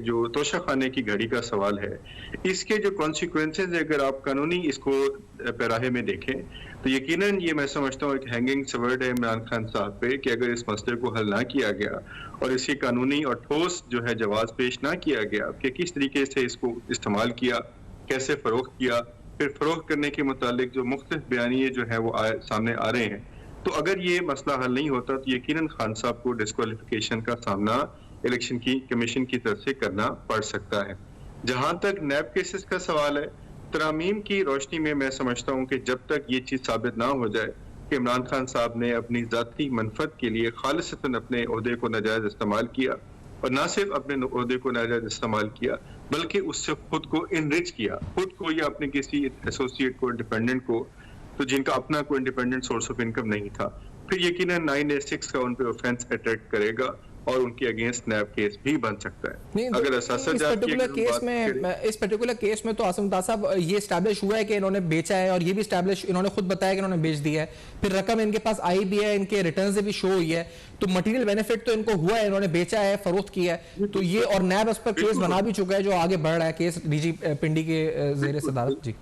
जो तोशाखाने की घड़ी का सवाल है, इसके जो कॉन्सिक्वेंसेज अगर आप कानूनी इसको पैराहे में देखें तो यकीनन ये मैं समझता हूँ एक हैंगिंग सवर्ड है इमरान खान साहब पे कि अगर इस मसले को हल ना किया गया और इसकी कानूनी और ठोस जो है जवाब पेश ना किया गया कि किस तरीके से इसको इस्तेमाल किया, कैसे फरोख्त किया, फिर फरोख्त करने के मुतालिक जो मुख्तलिफ बयानिए जो है वो सामने आ रहे हैं, तो अगर ये मसला हल नहीं होता तो यकीनन खान साहब को डिस्क्वालिफिकेशन का सामना इलेक्शन की कमीशन की तरफ से करना पड़ सकता है। जहां तक नैब केसेस का सवाल है, तरामीम की रोशनी में मैं समझता हूं कि जब तक ये चीज साबित ना हो जाए कि इमरान खान साहब ने अपनी जाती मनफत के लिए खालिसतन अपने ओहदे को नाजायज इस्तेमाल किया, और ना सिर्फ अपने ओहदे को नाजायज इस्तेमाल किया बल्कि उससे खुद को इनरिच किया, खुद को या अपने किसी एसोसिएट को, डिपेंडेंट को, तो जिनका अपना कोई इंडिपेंडेंट सोर्स ऑफ इनकम नहीं था, फिर यकीनन 9A6 का उन पे ऑफेंस अट्रैक्ट करेगा और उनके अगेंस्ट नैब केस भी बन सकता है। नहीं, अगर इस पर्टिकुलर केस में तो आसिम मुमताज साहब ये स्टैब्लिश हुआ है कि इन्होंने बेचा है, और ये भी स्टैब्लिश इन्होंने खुद बताया कि इन्होंने बेच दिया है, फिर रकम इनके पास आई भी है, इनके रिटर्न से भी शो हुई है, तो मटेरियल बेनिफिट तो इनको हुआ है, इन्होंने बेचा है, फरोख्त किया है, तो ये और नैब उस पर केस बना भी चुका है जो आगे बढ़ रहा है, केस डीजी पिंडी के जेर सदारत। जी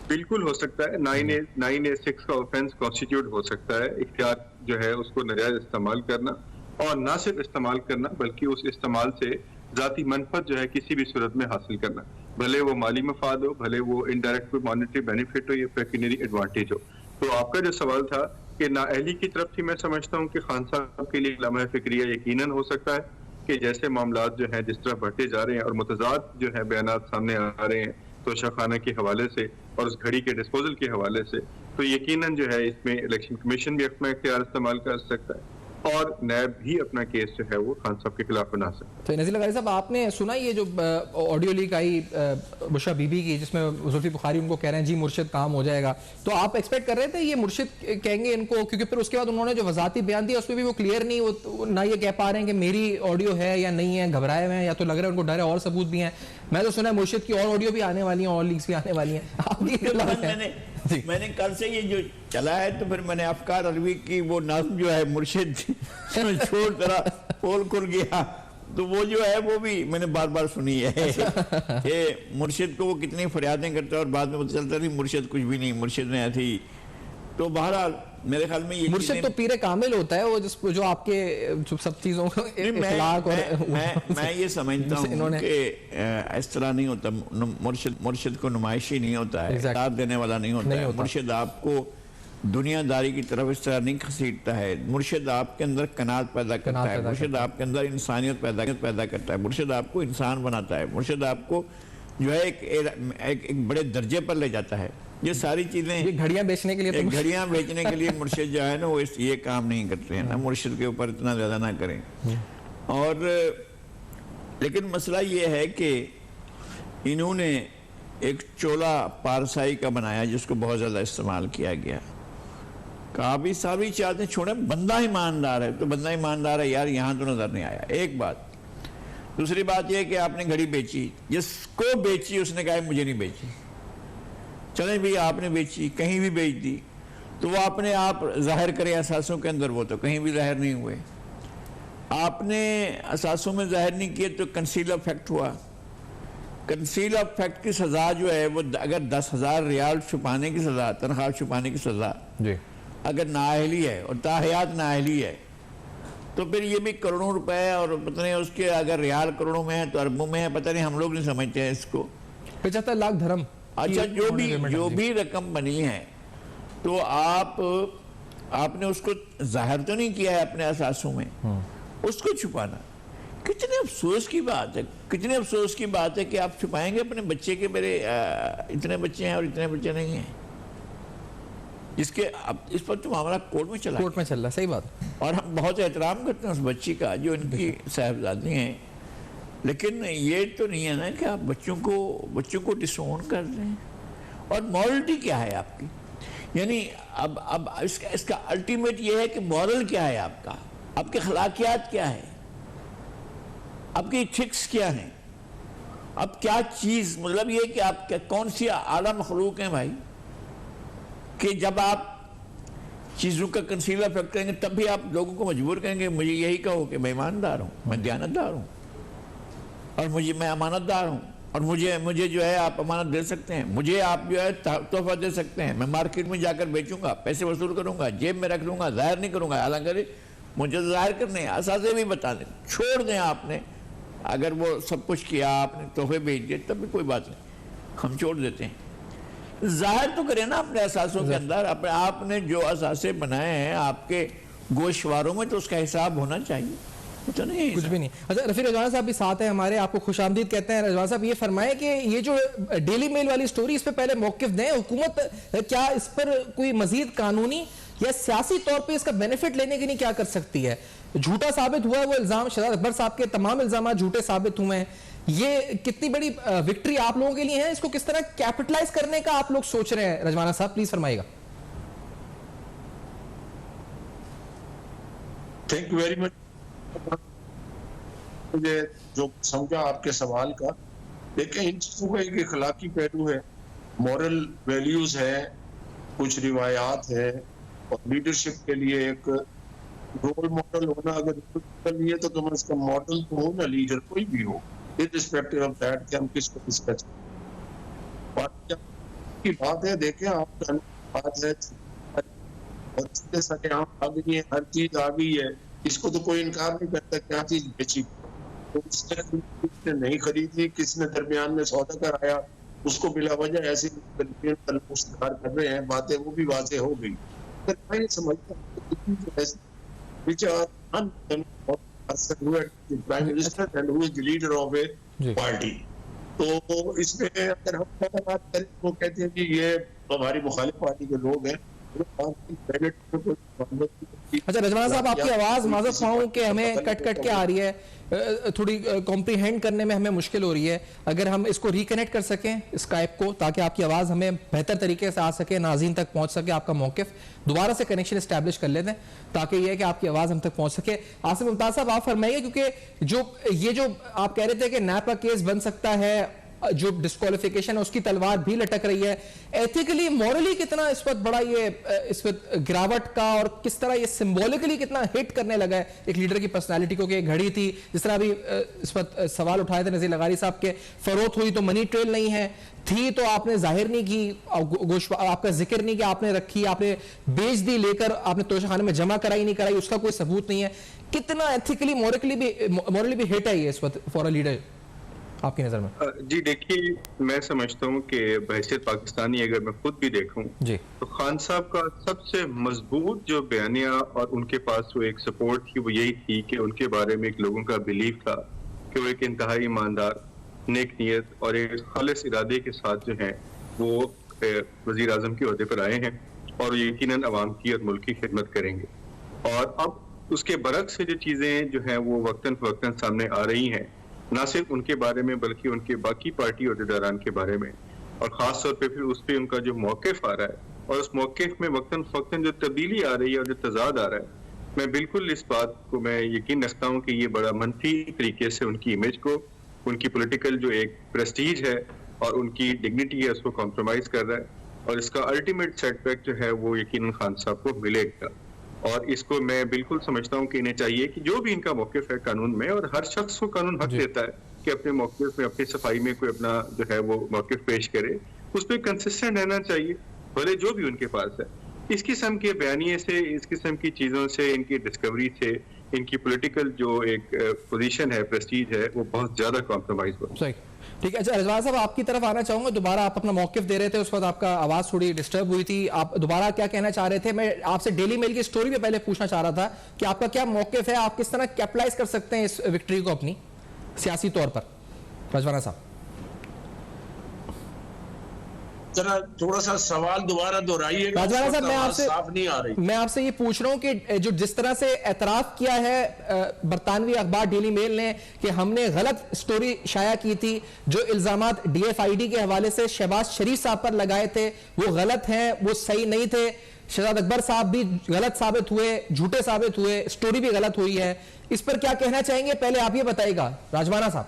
बिल्कुल हो सकता है, 9A6 का ऑफेंस कॉन्स्टिट्यूट हो सकता है, इख्तियार जो है उसको नाजायज इस्तेमाल करना, और ना सिर्फ इस्तेमाल करना बल्कि उस इस्तेमाल से जाती मनफत जो है किसी भी सूरत में हासिल करना, भले वो माली मफाद हो, भले वो इनडायरेक्ट कोई मॉनेटरी बेनिफिट हो या पेक्यूनियरी एडवांटेज हो। तो आपका जो सवाल था कि नाअहली की तरफ से मैं समझता हूँ कि खान साहब के लिए लम्हा फिक्रिया यकीनन हो सकता है कि जैसे मामलात जो है जिस तरह बढ़ते जा रहे हैं और मुतजाद जो है बयानात सामने आ रहे हैं तोशाखाना के हवाले से और उस घड़ी के डिस्पोजल के हवाले से, तो यकीनन जो है इसमें इलेक्शन कमीशन भी अपना इख्तियार इस्तेमाल कर सकता है और नैब भी अपना केस जो है वो खान साहब के खिलाफ बना सकता है। तो नज़ीर लगारी साहब, आपने सुना ये जो ऑडियो लीक आई बुशरा बीबी की जिसमें जुल्फी बुखारी उनको कह रहे हैं जी मुर्शिद काम हो जाएगा, तो आप एक्सपेक्ट कर रहे थे ये मुर्शिद कहेंगे इनको, क्योंकि फिर उसके बाद उन्होंने जो वजाती बयान दिया उसमें भी वो क्लियर नहीं, वो ना ये कह पा रहे हैं कि मेरी ऑडियो है या नहीं है, घबराए हुए हैं या तो लग रहा है उनको डर है, और सबूत भी हैं। मैं तो सुना है मुर्शिद की और ऑडियो भी आने वाली हैं, और लीक्स भी आने वाली हैं। मैंने कल से ये जो चला है तो फिर मैंने अफकार अलवी की वो नाज़्म जो है मुर्शिद छोड़ तरह पोल खुल गया, तो वो जो है वो भी मैंने बार बार सुनी है कि मुर्शिद को वो कितनी फरियादें करता है और बाद में पता चलता नहीं मुर्शिद कुछ भी नहीं, मुर्शिद ने ऐसी। तो बहरहाल मेरे ख्याल में ये मुर्शिद तो पीरे कामिल होता है, वो जो आपके जो सब चीजों को इखलाक और मैं ये समझता हूँ कि इस तरह नहीं होता। मुर्शिद को नुमाइशी नहीं होता है, किताब देने वाला नहीं होता है। मुर्शिद आपको दुनियादारी की तरफ इस तरह नहीं घसीटता है। मुर्शिद आपके अंदर कनात पैदा करता है, मुर्शिद आपके अंदर इंसानियत पैदा करता है, मुर्शिद आपको इंसान बनाता है, मुर्शिद आपको जो है एक बड़े दर्जे पर ले जाता है। ये सारी चीजें घड़ियां बेचने के लिए घड़ियां बेचने के लिए मुर्शिद जो है ना वो ये काम नहीं करते हैं ना, मुर्शिद के ऊपर इतना ज्यादा ना करें। और लेकिन मसला ये है कि इन्होंने एक चोला पारसाई का बनाया जिसको बहुत ज्यादा इस्तेमाल किया गया। काबी साहब ही चाहते छोड़े, बंदा ईमानदार है तो बंदा ईमानदार है यार, यहाँ तो नजर नहीं आया। एक बात। दूसरी बात यह कि आपने घड़ी बेची, जिसको बेची उसने कहा मुझे नहीं बेची, चले भी आपने बेची, कहीं भी बेच दी तो वो अपने आप जाहिर करे असासों के अंदर, वो तो कहीं भी जाहिर नहीं हुए। आपने असासों में जाहिर नहीं किए तो कंसील ऑफ फैक्ट हुआ। कंसील ऑफ फैक्ट की सजा जो है वो अगर 10,000 रियाल छुपाने की सजा, तनख्वाह छुपाने की सजा जी अगर नाअहली है और ताहयात नाअहली है तो फिर ये भी करोड़ों रुपए और पता नहीं उसके अगर रियाल करोड़ों में है तो अरबों में है, पता नहीं, हम लोग नहीं समझते हैं इसको। 75 लाख धर्म। अच्छा, जो भी रकम बनी है तो आपने उसको जाहिर तो नहीं किया है अपने असासों में, उसको छुपाना कितने अफसोस की बात है, कितने अफसोस की बात है कि आप छुपाएंगे अपने बच्चे के, मेरे इतने बच्चे हैं और इतने बच्चे नहीं हैं, इसके इस पर तो मामला कोर्ट में चल रहा। सही बात। और हम बहुत एहतराम करते हैं उस बच्ची का जो इनकी साहबजादी हैं, लेकिन ये तो नहीं है ना कि आप बच्चों को डिसोन कर दें। और मॉरलिटी क्या है आपकी, यानी अब इसका अल्टीमेट ये है कि मॉरल क्या है आपका, आपके अखलाकियात क्या है, आपकी इथिक्स क्या है, अब क्या चीज, मतलब ये कि आप कौन सी आला मखलूक हैं भाई, कि जब आप चीज़ों का कंसील इफेक्ट करेंगे तब भी आप लोगों को मजबूर करेंगे मुझे यही कहो कि मैं ईमानदार हूँ, मैं दयानतदार हूँ और मैं अमानतदार हूँ और मुझे जो है आप अमानत दे सकते हैं, मुझे आप जो है तोहफा दे सकते हैं, मैं मार्केट में जाकर बेचूंगा, पैसे वसूल करूंगा, जेब में रख लूंगा, जाहिर नहीं करूंगा। हालांकि मुझे जाहिर करने असासे भी बता दें, छोड़ दें आपने, अगर वो सब कुछ किया आपने तोहफे भेज दिए तब भी कोई बात नहीं, हम छोड़ देते हैं। जाहिर तो करें ना अपने असासों के अंदर, अपने आपने जो असासे बनाए हैं आपके गोशवारों में तो उसका हिसाब होना चाहिए, तो नहीं कुछ भी नहीं। अच्छा, रफी रजवाना साहब भी साथ हैं हमारे, आपको खुशामदीद कहते हैं। रजवाना साहब ये फरमाएं कि ये जो डेली मेल वाली स्टोरी, इस पे पहले मौकिफ दें, हुकूमत क्या इस पर कोई मजीद कानूनी या सियासी तौर पे इसका बेनिफिट लेने के लिए क्या कर सकती है? झूठा साबित हुआ है वो इल्जाम, शहजाद अकबर साहब के तमाम इल्जाम झूठे साबित हुए हैं, ये कितनी बड़ी विक्ट्री आप लोगों के लिए है, इसको किस तरह कैपिटलाइज करने का आप लोग सोच रहे हैं? रजवाना साहब प्लीज फरमाइएगा। Thank you very much. मुझे जो समझा आपके सवाल का, देखिए इन चीजों का एक अखलाकी पहलू है, मॉरल वैल्यूज है, कुछ रिवायात है, और लीडरशिप के लिए एक रोल मॉडल होना, अगर नहीं है तो कम से कम मॉडल तो हो ना, लीडर कोई भी हो, इर्रिस्पेक्टिव ऑफ दैट कि हम किसको डिस्कस की बात है। देखें आपका बात है और सके आम आ गई है, हर चीज आ गई है, इसको तो कोई इनकार नहीं करता क्या चीज बेची, तो किसने नहीं खरीदी, किसने दरमियान में सौदा कराया, उसको बिला वजह ऐसे सुधार कर रहे हैं, बातें वो भी वाजे हो गई। तो मैं समझता हूँ prime minister and who is the leader of A party, तो इसमें अगर हम बात करें तो कहते हैं कि ये हमारी मुखालिफ पार्टी के लोग हैं। अच्छा रजवाना साहब, आपकी आवाज माजूद खाऊं कि हमें कट कट के आ रही है, थोड़ी कॉम्प्रीहेंड करने में हमें मुश्किल हो रही है। अगर हम इसको रिकनेक्ट कर सकें स्काइप को, ताकि आपकी आवाज हमें बेहतर तरीके से आ सके, नाज़रीन तक पहुंच सके, आपका मौकिफ दोबारा से कनेक्शन एस्टैब्लिश कर लेते हैं ताकि यह कि आपकी आवाज हम तक पहुंच सके। आसिफ मुमताज साहब आप फरमाइए, क्योंकि जो आप कह रहे थे कि नैप का केस बन सकता है, जो डिस्क्वालिफिकेशन है उसकी तलवार भी लटक रही है, एथिकली मॉरली कितना इस वक्त बड़ा ये इस वक्त गिरावट का, और किस तरह ये सिंबॉलिकली कितना हिट करने लगा है एक लीडर की पर्सनालिटी को। कि एक घड़ी थी, जिस तरह अभी इस वक्त सवाल उठाए थे नज़ीर लगारी साहब के, फरोख्त हुई तो मनी ट्रेल नहीं है, थी तो आपने जाहिर नहीं की, आपका जिक्र नहीं किया, आपने रखी, आपने बेच दी, लेकर आपने तोशाखाने में जमा कराई नहीं कराई, उसका कोई सबूत नहीं है। कितना एथिकली मॉरली भी हिट है ये इस वक्त फॉर अ लीडर आपकी नजर में? जी देखिए, मैं समझता हूँ कि बहैसियत पाकिस्तानी अगर मैं खुद भी देखूं जी, तो खान साहब का सबसे मजबूत जो बयानिया और उनके पास वो एक सपोर्ट थी, वो यही थी कि उनके बारे में एक लोगों का बिलीव था कि वो एक इंतहाई ईमानदार, नेक नीयत और एक खालिस इरादे के साथ जो है वो वजीर आजम के ओहदे पर आए हैं, और यकीनन अवाम की और मुल्क की खिदमत करेंगे। और अब उसके बरक्स से जो चीजें जो हैं वो वक्तन फवक्तन सामने आ रही हैं, ना सिर्फ उनके बारे में बल्कि उनके बाकी पार्टी अहदेदारान के बारे में, और ख़ास तौर पे फिर उस पर उनका जो मौक़िफ़ आ रहा है, और उस मौक़िफ़ में वक्तन फ़वक्तन जो तब्दीली आ रही है और जो तज़ाद आ रहा है, मैं बिल्कुल इस बात को मैं यकीन रखता हूँ कि ये बड़ा मनफी तरीके से उनकी इमेज को, उनकी पॉलिटिकल जो एक प्रेस्टीज है और उनकी डिग्निटी है, उसको कॉम्प्रोमाइज़ कर रहा है, और इसका अल्टीमेट सेटबैक जो है वो यकीनन खान साहब को मिलेगा। और इसको मैं बिल्कुल समझता हूँ कि इन्हें चाहिए कि जो भी इनका मौक़िफ़ है कानून में, और हर शख्स को कानून हक देता है कि अपने मौक़िफ़ में, अपनी सफाई में कोई अपना जो है वो मौक़िफ़ पेश करे, उस पर कंसिस्टेंट रहना चाहिए, भले जो भी उनके पास है। इस किस्म के बयानिए से, इस किस्म की चीज़ों से, इनकी डिस्कवरी से, इनकी पॉलिटिकल जो एक पोजीशन है, प्रेस्टीज है, वो बहुत ज़्यादा कॉम्प्रोमाइज़ हो। सही, ठीक है। अच्छा रजवाना साहब, आपकी तरफ आना चाहूंगा, दोबारा आप अपना मौकिफ दे रहे थे, उस वक्त आपका आवाज थोड़ी डिस्टर्ब हुई थी, आप दोबारा क्या कहना चाह रहे थे? मैं आपसे डेली मेल की स्टोरी पे पहले पूछना चाह रहा था कि आपका क्या मौकिफ है, आप किस तरह कैपिटलाइज कर सकते हैं इस विक्ट्री को अपनी सियासी तौर पर? रजवाना साहब जरा थोड़ा सा सवाल दोबारा दोहराइए, राजवाना साहब, साफ नहीं आ रही। मैं आपसे ये पूछ रहा हूँ कि जो जिस तरह से एतराफ किया है बरतानवी अखबार डेली मेल ने कि हमने गलत स्टोरी शाया की थी, जो इल्जामात DFID के हवाले से शहबाज शरीफ साहब पर लगाए थे वो गलत हैं, वो सही नहीं थे, शहजाद अकबर साहब भी गलत साबित हुए, झूठे साबित हुए, स्टोरी भी गलत हुई है, इस पर क्या कहना चाहेंगे? पहले आप ये बताइएगा राजवाना साहब।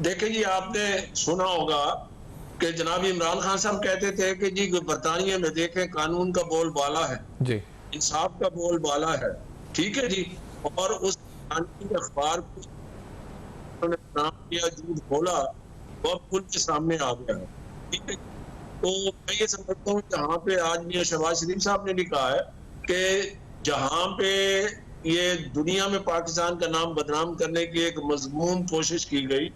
देखिए जी, आपने सुना होगा कि जनाब इमरान खान साहब कहते थे कि जी बरतानिया में देखें कानून का बोल बाला है जी, इंसाफ का बोल बाला है, ठीक है जी, और उस अखबार को उन्होंने नाम किया, झूठ बोला, वो खुल के सामने आ गया है, ठीक है। तो मैं ये समझता हूँ जहाँ पे आज मियां शहबाज शरीफ साहब ने लिखा है कि जहाँ पे ये दुनिया में पाकिस्तान का नाम बदनाम करने की एक मजमूम कोशिश की गई,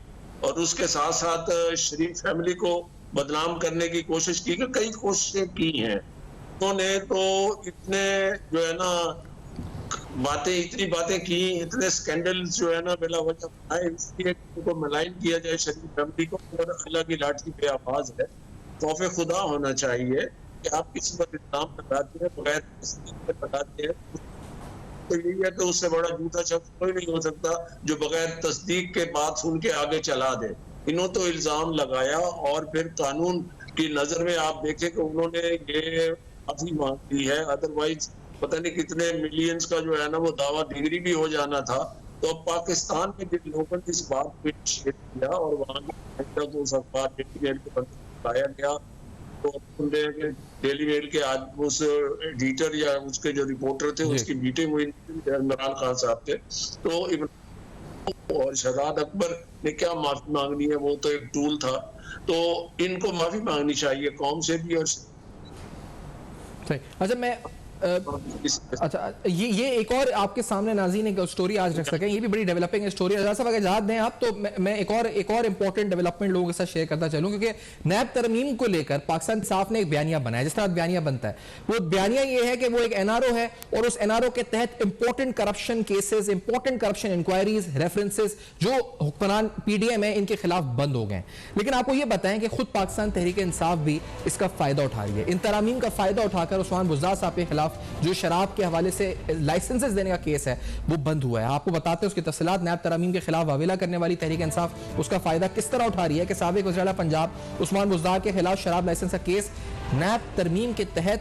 और उसके साथ साथ शरीफ फैमिली को बदनाम करने की कोशिश की गई, कई कोशिशें की हैं उन्होंने, तो इतने जो है ना इतनी बातें की, इतने स्कैंडल जो है ना बिला वजह बनाए, इसलिए उनको मलाइन किया जाए शरीफ फैमिली को, और अल्लाह की लाठी पे आवाज है, खौफ खुदा होना चाहिए कि आप किसी पर इल्जाम लगाते हैं, बगैर तस्दीक लगाते हैं, तो यही है कि उससे बड़ा झूठा शख्स कोई नहीं हो सकता जो बगैर तस्दीक के बात सुन के आगे चला दे। इन्होंने तो इल्जाम लगाया, और फिर कानून की नजर में आप देखें कि उन्होंने ये माफी मांग ली है, अदरवाइज पता नहीं कितने मिलियंस का जो है ना वो दावा डिग्री भी हो जाना था। तो अब पाकिस्तान में जिन लोगों ने इस बात को शेयर किया और वहाँ की तो उस अखबार डेली मेल को बताया गया, तो सुन रहे हैं कि डेली मेल के आज उस एडिटर या उसके जो रिपोर्टर थे उसकी मीटिंग हुई, इमरान खान साहब थे, तो इमरान और शहजाद अकबर ने क्या माफी मांगनी है, वो तो एक टूल था, तो इनको माफी मांगनी चाहिए कौम से भी। और अच्छा मैं अच्छा ये एक और आपके सामने नाज़रीन एक स्टोरी आज रख सकें, ये भी बड़ी डेवलपिंग स्टोरी है। साहब अगर इजाज़त दें आप तो मैं एक और इंपॉर्टेंट डेवलपमेंट लोगों के साथ शेयर करता चलूं, क्योंकि नैब तरमीम को लेकर पाकिस्तान साफ ने एक बयानिया बनाया। जिस तरह बयानिया बनता है वो बयानिया ये है कि वो एक एनआरओ है और उस एनआरओ के तहत important corruption cases, important corruption inquiries, references जो हुक्मरान पीडीएम है इनके खिलाफ बंद हो गए। लेकिन आपको ये बताएं कि खुद पाकिस्तान तहरीक इंसाफ भी इसका फायदा उठा रही है। इन तरामीम का फायदा उठाकर उस्मान बुज़दार साहब के खिलाफ जो शराब के हवाले से लाइसेंसेस देने का केस है वो बंद हुआ है। आपको बताते हैं उसकी तफसीलात। नैब तरामीम के खिलाफ वावेला करने वाली तहरीक इंसाफ उसका फायदा किस तरह उठा रही है कि साबिक वज़ीर आला पंजाब उस्मान बुज़दार के खिलाफ शराब लाइसेंस का केस नैब तरमीम के तहत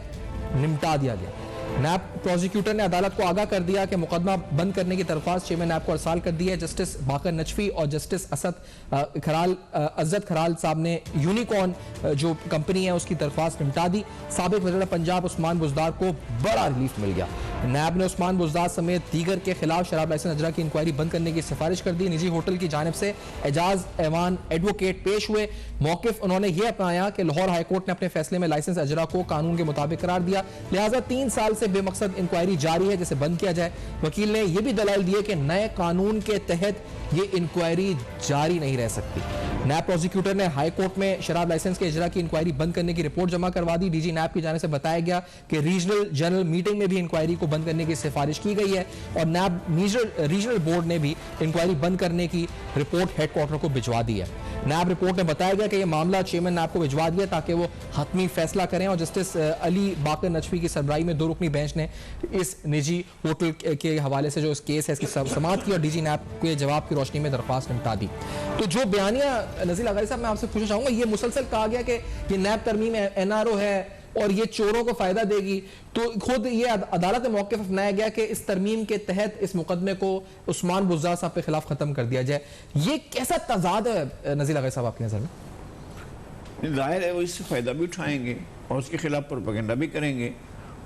निपटा दिया गया। नैब प्रोसिक्यूटर ने अदालत को आगाह कर दिया कि मुकदमा बंद करने की दरख्वास्त चेयरमैन नैब को अरसाल कर दी है। जस्टिस बाकर नजफी और जस्टिस अज़द खराल साहब ने यूनिकॉर्न जो कंपनी है उसकी दरख्वास्त निपटा दी। साबिक वज़ीर पंजाब उस्मान बुज़दार को बड़ा रिलीफ मिल गया। नैब ने उस्मान बुज़दार समेत दीगर के खिलाफ शराब लाइसेंस अजरा की इंक्वायरी बंद करने की सिफारिश कर दी। निजी होटल की जानिब से एजाज ऐवान एडवोकेट पेश हुए। मौक़िफ़ उन्होंने यह अपनाया कि लाहौर हाईकोर्ट ने अपने फैसले में लाइसेंस अजरा को कानून के मुताबिक करार दिया, लिहाजा 3 साल से बेमकसद इंक्वायरी जारी है जिसे बंद किया जाए। वकील ने यह भी दलाइल दिए कि नए कानून के तहत ये इंक्वायरी जारी नहीं रह सकती। नैब प्रोसिक्यूटर ने हाई कोर्ट में शराब लाइसेंस के इजरा की इंक्वायरी बंद करने की रिपोर्ट जमा करवा दी। डीजी नैब की जानिब से बताया गया कि रीजनल जनरल मीटिंग में भी इंक्वायरी को बंद करने की सिफारिश की गई है और नैब रीजनल बोर्ड ने भी इंक्वायरी बंद करने की रिपोर्ट हेडक्वार्टर को भिजवा दी है। नैब रिपोर्ट में बताया गया कि यह मामला चेयरमैन नैब को भिजवा दिया ताकि वो हतमी फैसला करें और जस्टिस अली बाकर नजफी की सरबराही में 2 रुकनी बेंच ने इस निजी होटल के हवाले से जो इस केस है इसकी समाअत की और डीजी नैब के जवाब की रोशनी में दरख्वास्त निपटा दी। तो जो बयानिया नज़ीर लगारी साहब मैं आपसे पूछना चाहूंगा, ये मुसलसल कहा गया कि ये नैब तरमीम एनआरओ है और ये चोरों को फायदा देगी, तो खुद ये अदालत में मौक़िफ़ अपनाया गया कि इस तरमीम के तहत इस मुकदमे को उस्मान बुज़दार साहब के खिलाफ खत्म कर दिया जाए। ये कैसा तजाद है नज़ीर लगारी साहब आपकी नज़र में? जाहिर है वो इससे फ़ायदा भी उठाएंगे और उसके खिलाफ प्रोपेगेंडा भी करेंगे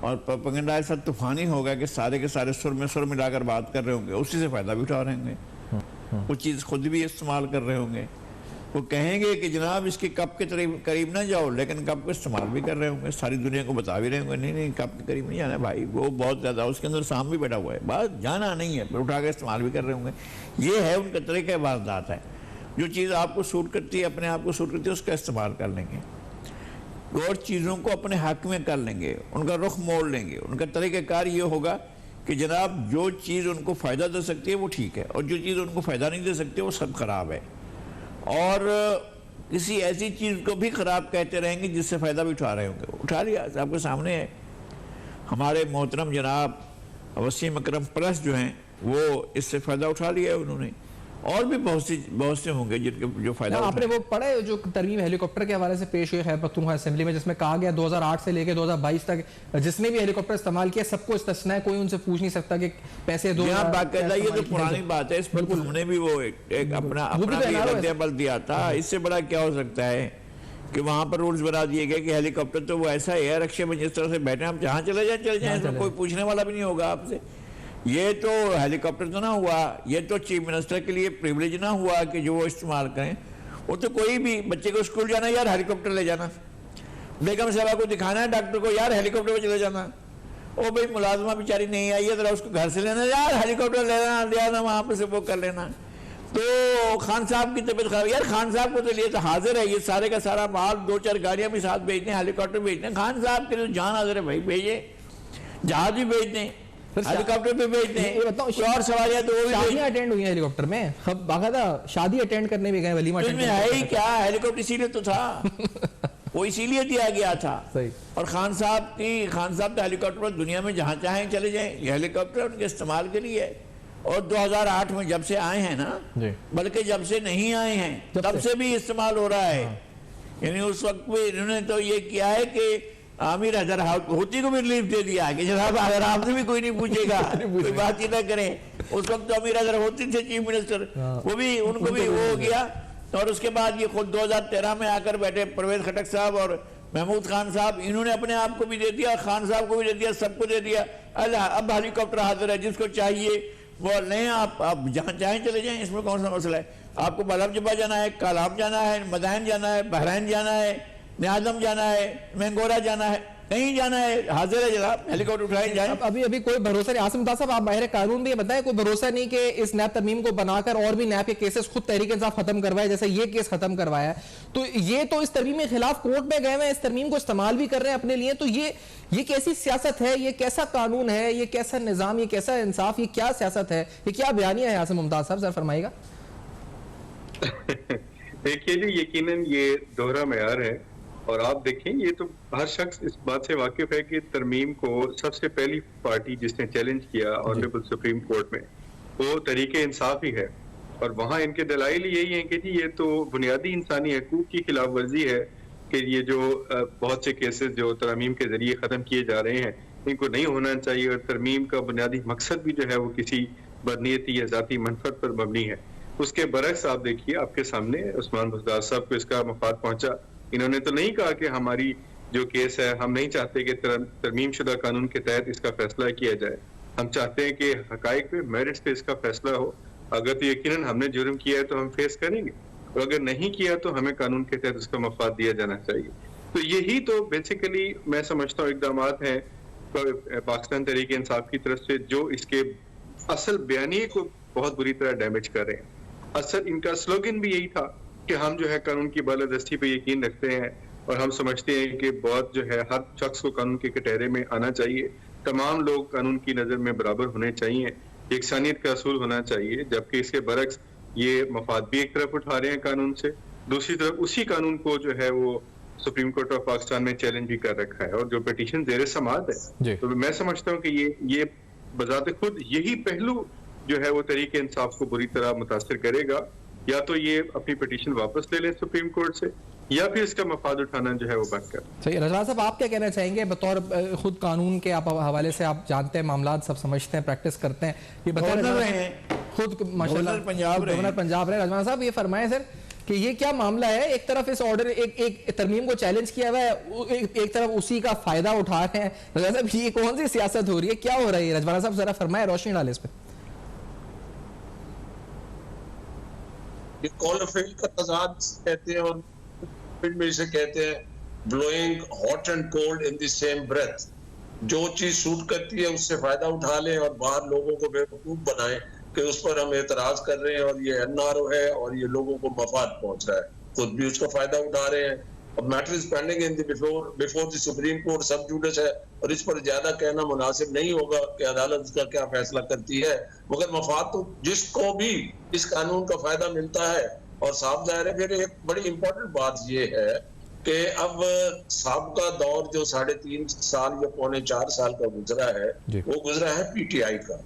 और प्रोपेगेंडा ऐसा तूफानी होगा कि सारे के सारे सुर में सुर मिलाकर बात कर रहे होंगे, उसी से फ़ायदा भी उठा रहे होंगे, वो चीज़ खुद भी इस्तेमाल कर रहे होंगे। वो कहेंगे कि जनाब इसके कप के करीब ना जाओ, लेकिन कप को इस्तेमाल भी कर रहे होंगे, सारी दुनिया को बता भी रहे होंगे नहीं कप के करीब नहीं जाना भाई, वो बहुत ज़्यादा उसके अंदर सांप भी बैठा हुआ है, बात जाना नहीं है, फिर उठा कर इस्तेमाल भी कर रहे होंगे। ये है उनका तरीक़ा वारदात है। जो चीज़ आपको सूट करती है, अपने आप को सूट करती है, उसका इस्तेमाल कर लेंगे और चीज़ों को अपने हक में कर लेंगे, उनका रुख मोड़ लेंगे। उनका तरीक़ाकार ये होगा कि जनाब जो चीज़ उनको फ़ायदा दे सकती है वो ठीक है और जो चीज़ उनको फ़ायदा नहीं दे सकती वो सब ख़राब है, और किसी ऐसी चीज़ को भी ख़राब कहते रहेंगे जिससे फ़ायदा भी उठा रहे होंगे। उठा लिया, आपके सामने है। हमारे मोहतरम जनाब वसीम अकरम प्लस जो हैं वो इससे फ़ायदा उठा लिया है उन्होंने, और भी बहुत से होंगे जिनके जो फायदा आपने वो पढ़े जो तरमीम हेलीकॉप्टर के हवाले से पेश हुई खैबर पख्तूनख्वा असेंबली में, जिसमें कहा गया 2008 से लेकर 2022 तक जिसने भी हेलीकॉप्टर इस्तेमाल किया सबको इस्तिस्ना है, कोई उनसे पूछ नहीं सकता कि पैसे दो। बाकायदा ये तो पुरानी बात है, इस पर हमने भी वो एक अपना रद्द दिया था। इससे बड़ा क्या हो सकता है कि वहाँ पर रूल्स बना दिए गए कि हेलीकॉप्टर तो वो ऐसा है रक्शे में जिस तरह से बैठे हम जहाँ चले जाए कोई पूछने वाला भी नहीं होगा आपसे। ये तो हेलीकॉप्टर तो ना हुआ, ये तो चीफ मिनिस्टर के लिए प्रिविलेज ना हुआ कि जो वो इस्तेमाल करें। वो तो कोई भी बच्चे को स्कूल जाना यार हेलीकॉप्टर ले जाना, बेगम साहबा को दिखाना है डॉक्टर को यार हेलीकॉप्टर में चले जाना, ओ भाई मुलाजमा बेचारी नहीं आई है जरा उसको घर से लेना यार हेलीकॉप्टर लेना वहाँ पर से वो कर लेना। तो खान साहब की तबीयत खराब यार खान साहब को तो लिए तो हाजिर है, ये सारे का सारा माल 2-4 गाड़ियाँ भी साथ भेजते हैं, हेलीकॉप्टर भेजते हैं, खान साहब के लिए जान हाजिर है भाई, भेजे जहाज भी भेजते हैं, हेलीकॉप्टर पे भेजते हैं, और सवारियां तो शादियां अटेंड हुई हैं हेलीकॉप्टर में, बाकायदा शादी अटेंड करने भी गए, वलीमा अटेंड है ही क्या, हेलीकॉप्टर इसीलिए तो था वो इसीलिए दिया गया था। सही। और खान साहब तो हेलीकॉप्टर पर दुनिया में जहाँ चाहें चले जाएं, ये हेलीकॉप्टर उनके इस्तेमाल के लिए है। और 2008 में जब से आए हैं ना, बल्कि जब से नहीं आए हैं तब से भी इस्तेमाल हो रहा है। यानी उस वक्त भी इन्होंने तो ये किया है कि आमिर हैदर होती को भी रिलीफ दे दिया कि जनाब अगर आपसे भी कोई नहीं पूछेगा कोई बात ही ना करें। उस वक्त तो आमिर हैदर होती थे चीफ मिनिस्टर, वो भी उनको भी वो हो गया। और उसके बाद ये खुद 2013 में आकर बैठे परवेज खटक साहब और महमूद खान साहब, इन्होंने अपने आप को भी दे दिया, खान साहब को भी दे दिया, सबको दे दिया। अल्लाह अब हेलीकॉप्टर हाजिर है, जिसको चाहिए वो लें, आप जहाँ चाहें चले जाएं, इसमें कौन सा मसला है। आपको बालाबजबा जाना है, कालाब जाना है, मदाइन जाना है, बहरैन जाना है, न्यादम जाना है, मैंगोरा जाना है, कहीं जाना है, हाजिर है जनाब, हेलीकॉप्टर उठाए जाए। अभी कोई भरोसा नहीं। आसिम साहब आप माहिर कानून भी बताएं, कोई भरोसा नहीं कि इस नैब तरमीम को बनाकर और भी नैब के केसेस खुद तहरीक इंसाफ खत्म करवाए, जैसे ये केस खत्म करवाया। तो ये तो इस तरमीम के खिलाफ कोर्ट में गए हैं, इस तरमीम को इस्तेमाल भी कर रहे हैं अपने लिए। तो ये कैसी सियासत है, ये कैसा कानून है, ये कैसा निजाम, ये कैसा इंसाफ, ये क्या सियासत है, ये क्या बयानिया है? आसिम मुमताज साहब जरा फरमाइएगा। देखिए जी, यकीनन ये दोहरा मेयार है और आप देखें ये तो हर शख्स इस बात से वाकिफ है कि तरमीम को सबसे पहली पार्टी जिसने चैलेंज किया ऑनरेबल सुप्रीम कोर्ट में वो तरीके इंसाफ ही है। और वहाँ इनके दलाइल यही है कि जी ये तो बुनियादी इंसानी हकूक की खिलाफ वर्जी है कि ये जो बहुत से केसेस जो तरमीम के जरिए ख़त्म किए जा रहे हैं इनको नहीं होना चाहिए। और तरमीम का बुनियादी मकसद भी जो है वो किसी बदनीयती या ज़ाती मनफत पर मबनी है। उसके बरक्स आप देखिए, आपके सामने उस्मान बुज़दार साहब को इसका मफाद पहुंचा। इन्होंने तो नहीं कहा कि हमारी जो केस है हम नहीं चाहते कि तरमीम शुदा कानून के तहत इसका फैसला किया जाए, हम चाहते हैं कि हकाइक पे मेरिट्स पे इसका फैसला हो। अगर तो यकीनन हमने जुर्म किया है तो हम फेस करेंगे, और अगर नहीं किया तो हमें कानून के तहत उसका मफाद दिया जाना चाहिए। तो यही तो बेसिकली मैं समझता हूँ इकदाम हैं पाकिस्तान तहरीक इंसाफ की तरफ से जो इसके असल बयानिए को बहुत बुरी तरह डैमेज कर रहे हैं। असल इनका स्लोगन भी यही था कि हम जो है कानून की बालादस्ती पे यकीन रखते हैं और हम समझते हैं कि बहुत जो है हर शख्स को कानून के कटहरे में आना चाहिए, तमाम लोग कानून की नज़र में बराबर होने चाहिए, एकसानियत का असूल होना चाहिए। जबकि इसके बरक्स ये मफाद भी एक तरफ उठा रहे हैं कानून से, दूसरी तरफ उसी कानून को जो है वो सुप्रीम कोर्ट ऑफ पाकिस्तान में चैलेंज भी कर रखा है और जो पिटीशन ज़ेर समाअत है। तो मैं समझता हूँ कि ये बजाते खुद यही पहलू जो है वो तरीके इंसाफ को बुरी तरह मुतासर करेगा। या तो ये अपनी पिटीशन वापस ले लें सुप्रीम कोर्ट से या फिर इसका मफाद उठाना जो है वो बंद कर। सही। रजवान साहब आप क्या कहना चाहेंगे बतौर खुद कानून के आप हवाले से, आप जानते हैं मामला सब समझते हैं, प्रैक्टिस करते हैं, ये बताएं खुद माशाल्लाह गवर्नर पंजाब रहे। रजवान साहब ये फरमाएं सर कि ये क्या मामला है? एक तरफ इस ऑर्डर एक तरमीम को चैलेंज किया हुआ है, एक तरफ उसी का फायदा उठा रहे हैं। रजवान साहब ये कौन सी सियासत हो रही है, क्या हो रही है? रजवान साहब जरा फरमाएं, रोशनी डालें इस पर। ये कॉल फेल का तजाद कहते हैं और में इसे कहते हैं blowing hot and cold in the same breath. जो चीज सूट करती है उससे फायदा उठा लें और बाहर लोगों को बेवकूफ बनाएं कि उस पर हम एतराज कर रहे हैं और ये एनआरओ है और ये लोगों को मफाद पहुंच रहा है, खुद भी उसका फायदा उठा रहे हैं। अब matter is pending in before the supreme court, सब जुडिस है और इस पर ज्यादा कहना मुनासिब नहीं होगा कि अदालत उसका क्या फैसला करती है। मगर मफाद तो जिसको भी इस कानून का फायदा मिलता है और साफ जाहिर है। फिर एक बड़ी इंपॉर्टेंट बात यह है कि अब साबका दौर जो 3.5 साल या 3.25 साल का गुजरा है वो गुजरा है पीटीआई का,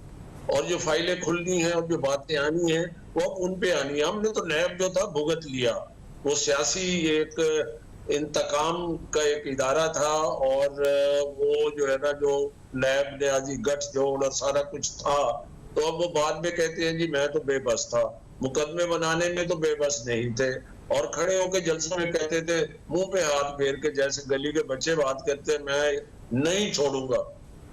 और जो फाइलें खुलनी है और जो बातें आनी है वो अब उन पे आनी है। हमने तो नैब जो था भुगत लिया, वो सियासी एक इंतकाम का एक इदारा था और वो जो है ना जो नैब ने आज गठजोड़ और सारा कुछ था, तो अब वो बाद में कहते हैं जी मैं तो बेबस था, मुकदमे बनाने में तो बेबस नहीं थे, और खड़े होकर जलसों में कहते थे मुंह पे हाथ फेर के जैसे गली के बच्चे बात करते मैं नहीं छोड़ूंगा।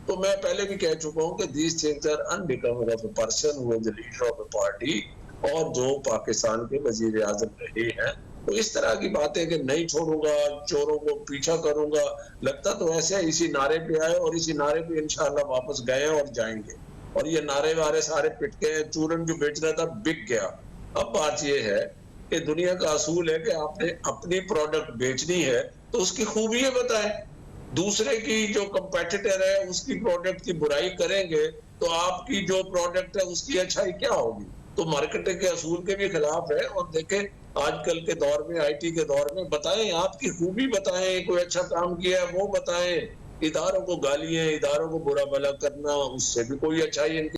तो मैं पहले भी कह चुका हूँ कि these things are unbecoming of a person who is the leader of a party और जो पाकिस्तान के वजीर आजम रहे हैं। तो इस तरह की बातें कि नहीं छोड़ूंगा, चोरों को पीछा करूंगा, लगता तो ऐसे इसी नारे पे आए और इसी नारे पे इंशाल्लाह वापस गए और जाएंगे। और ये नारे वारे सारे पिट के चूरन जो बेच रहा था बिक गया। अब बात ये है कि दुनिया का असूल है कि आपने अपनी प्रोडक्ट बेचनी है तो उसकी खूबियां बताएं। दूसरे की जो कंपेटिटर है उसकी प्रोडक्ट की बुराई करेंगे तो आपकी जो प्रोडक्ट है उसकी अच्छाई क्या होगी? तो मार्केटिंग के असूल के भी खिलाफ है। और देखें आजकल के दौर में, आईटी के दौर में, बताएं आपकी खूबी बताएं, कोई अच्छा काम किया है वो बताएं। इदारों को गालियां, इदारों को बुरा भला करना, उससे भी कोई अच्छाई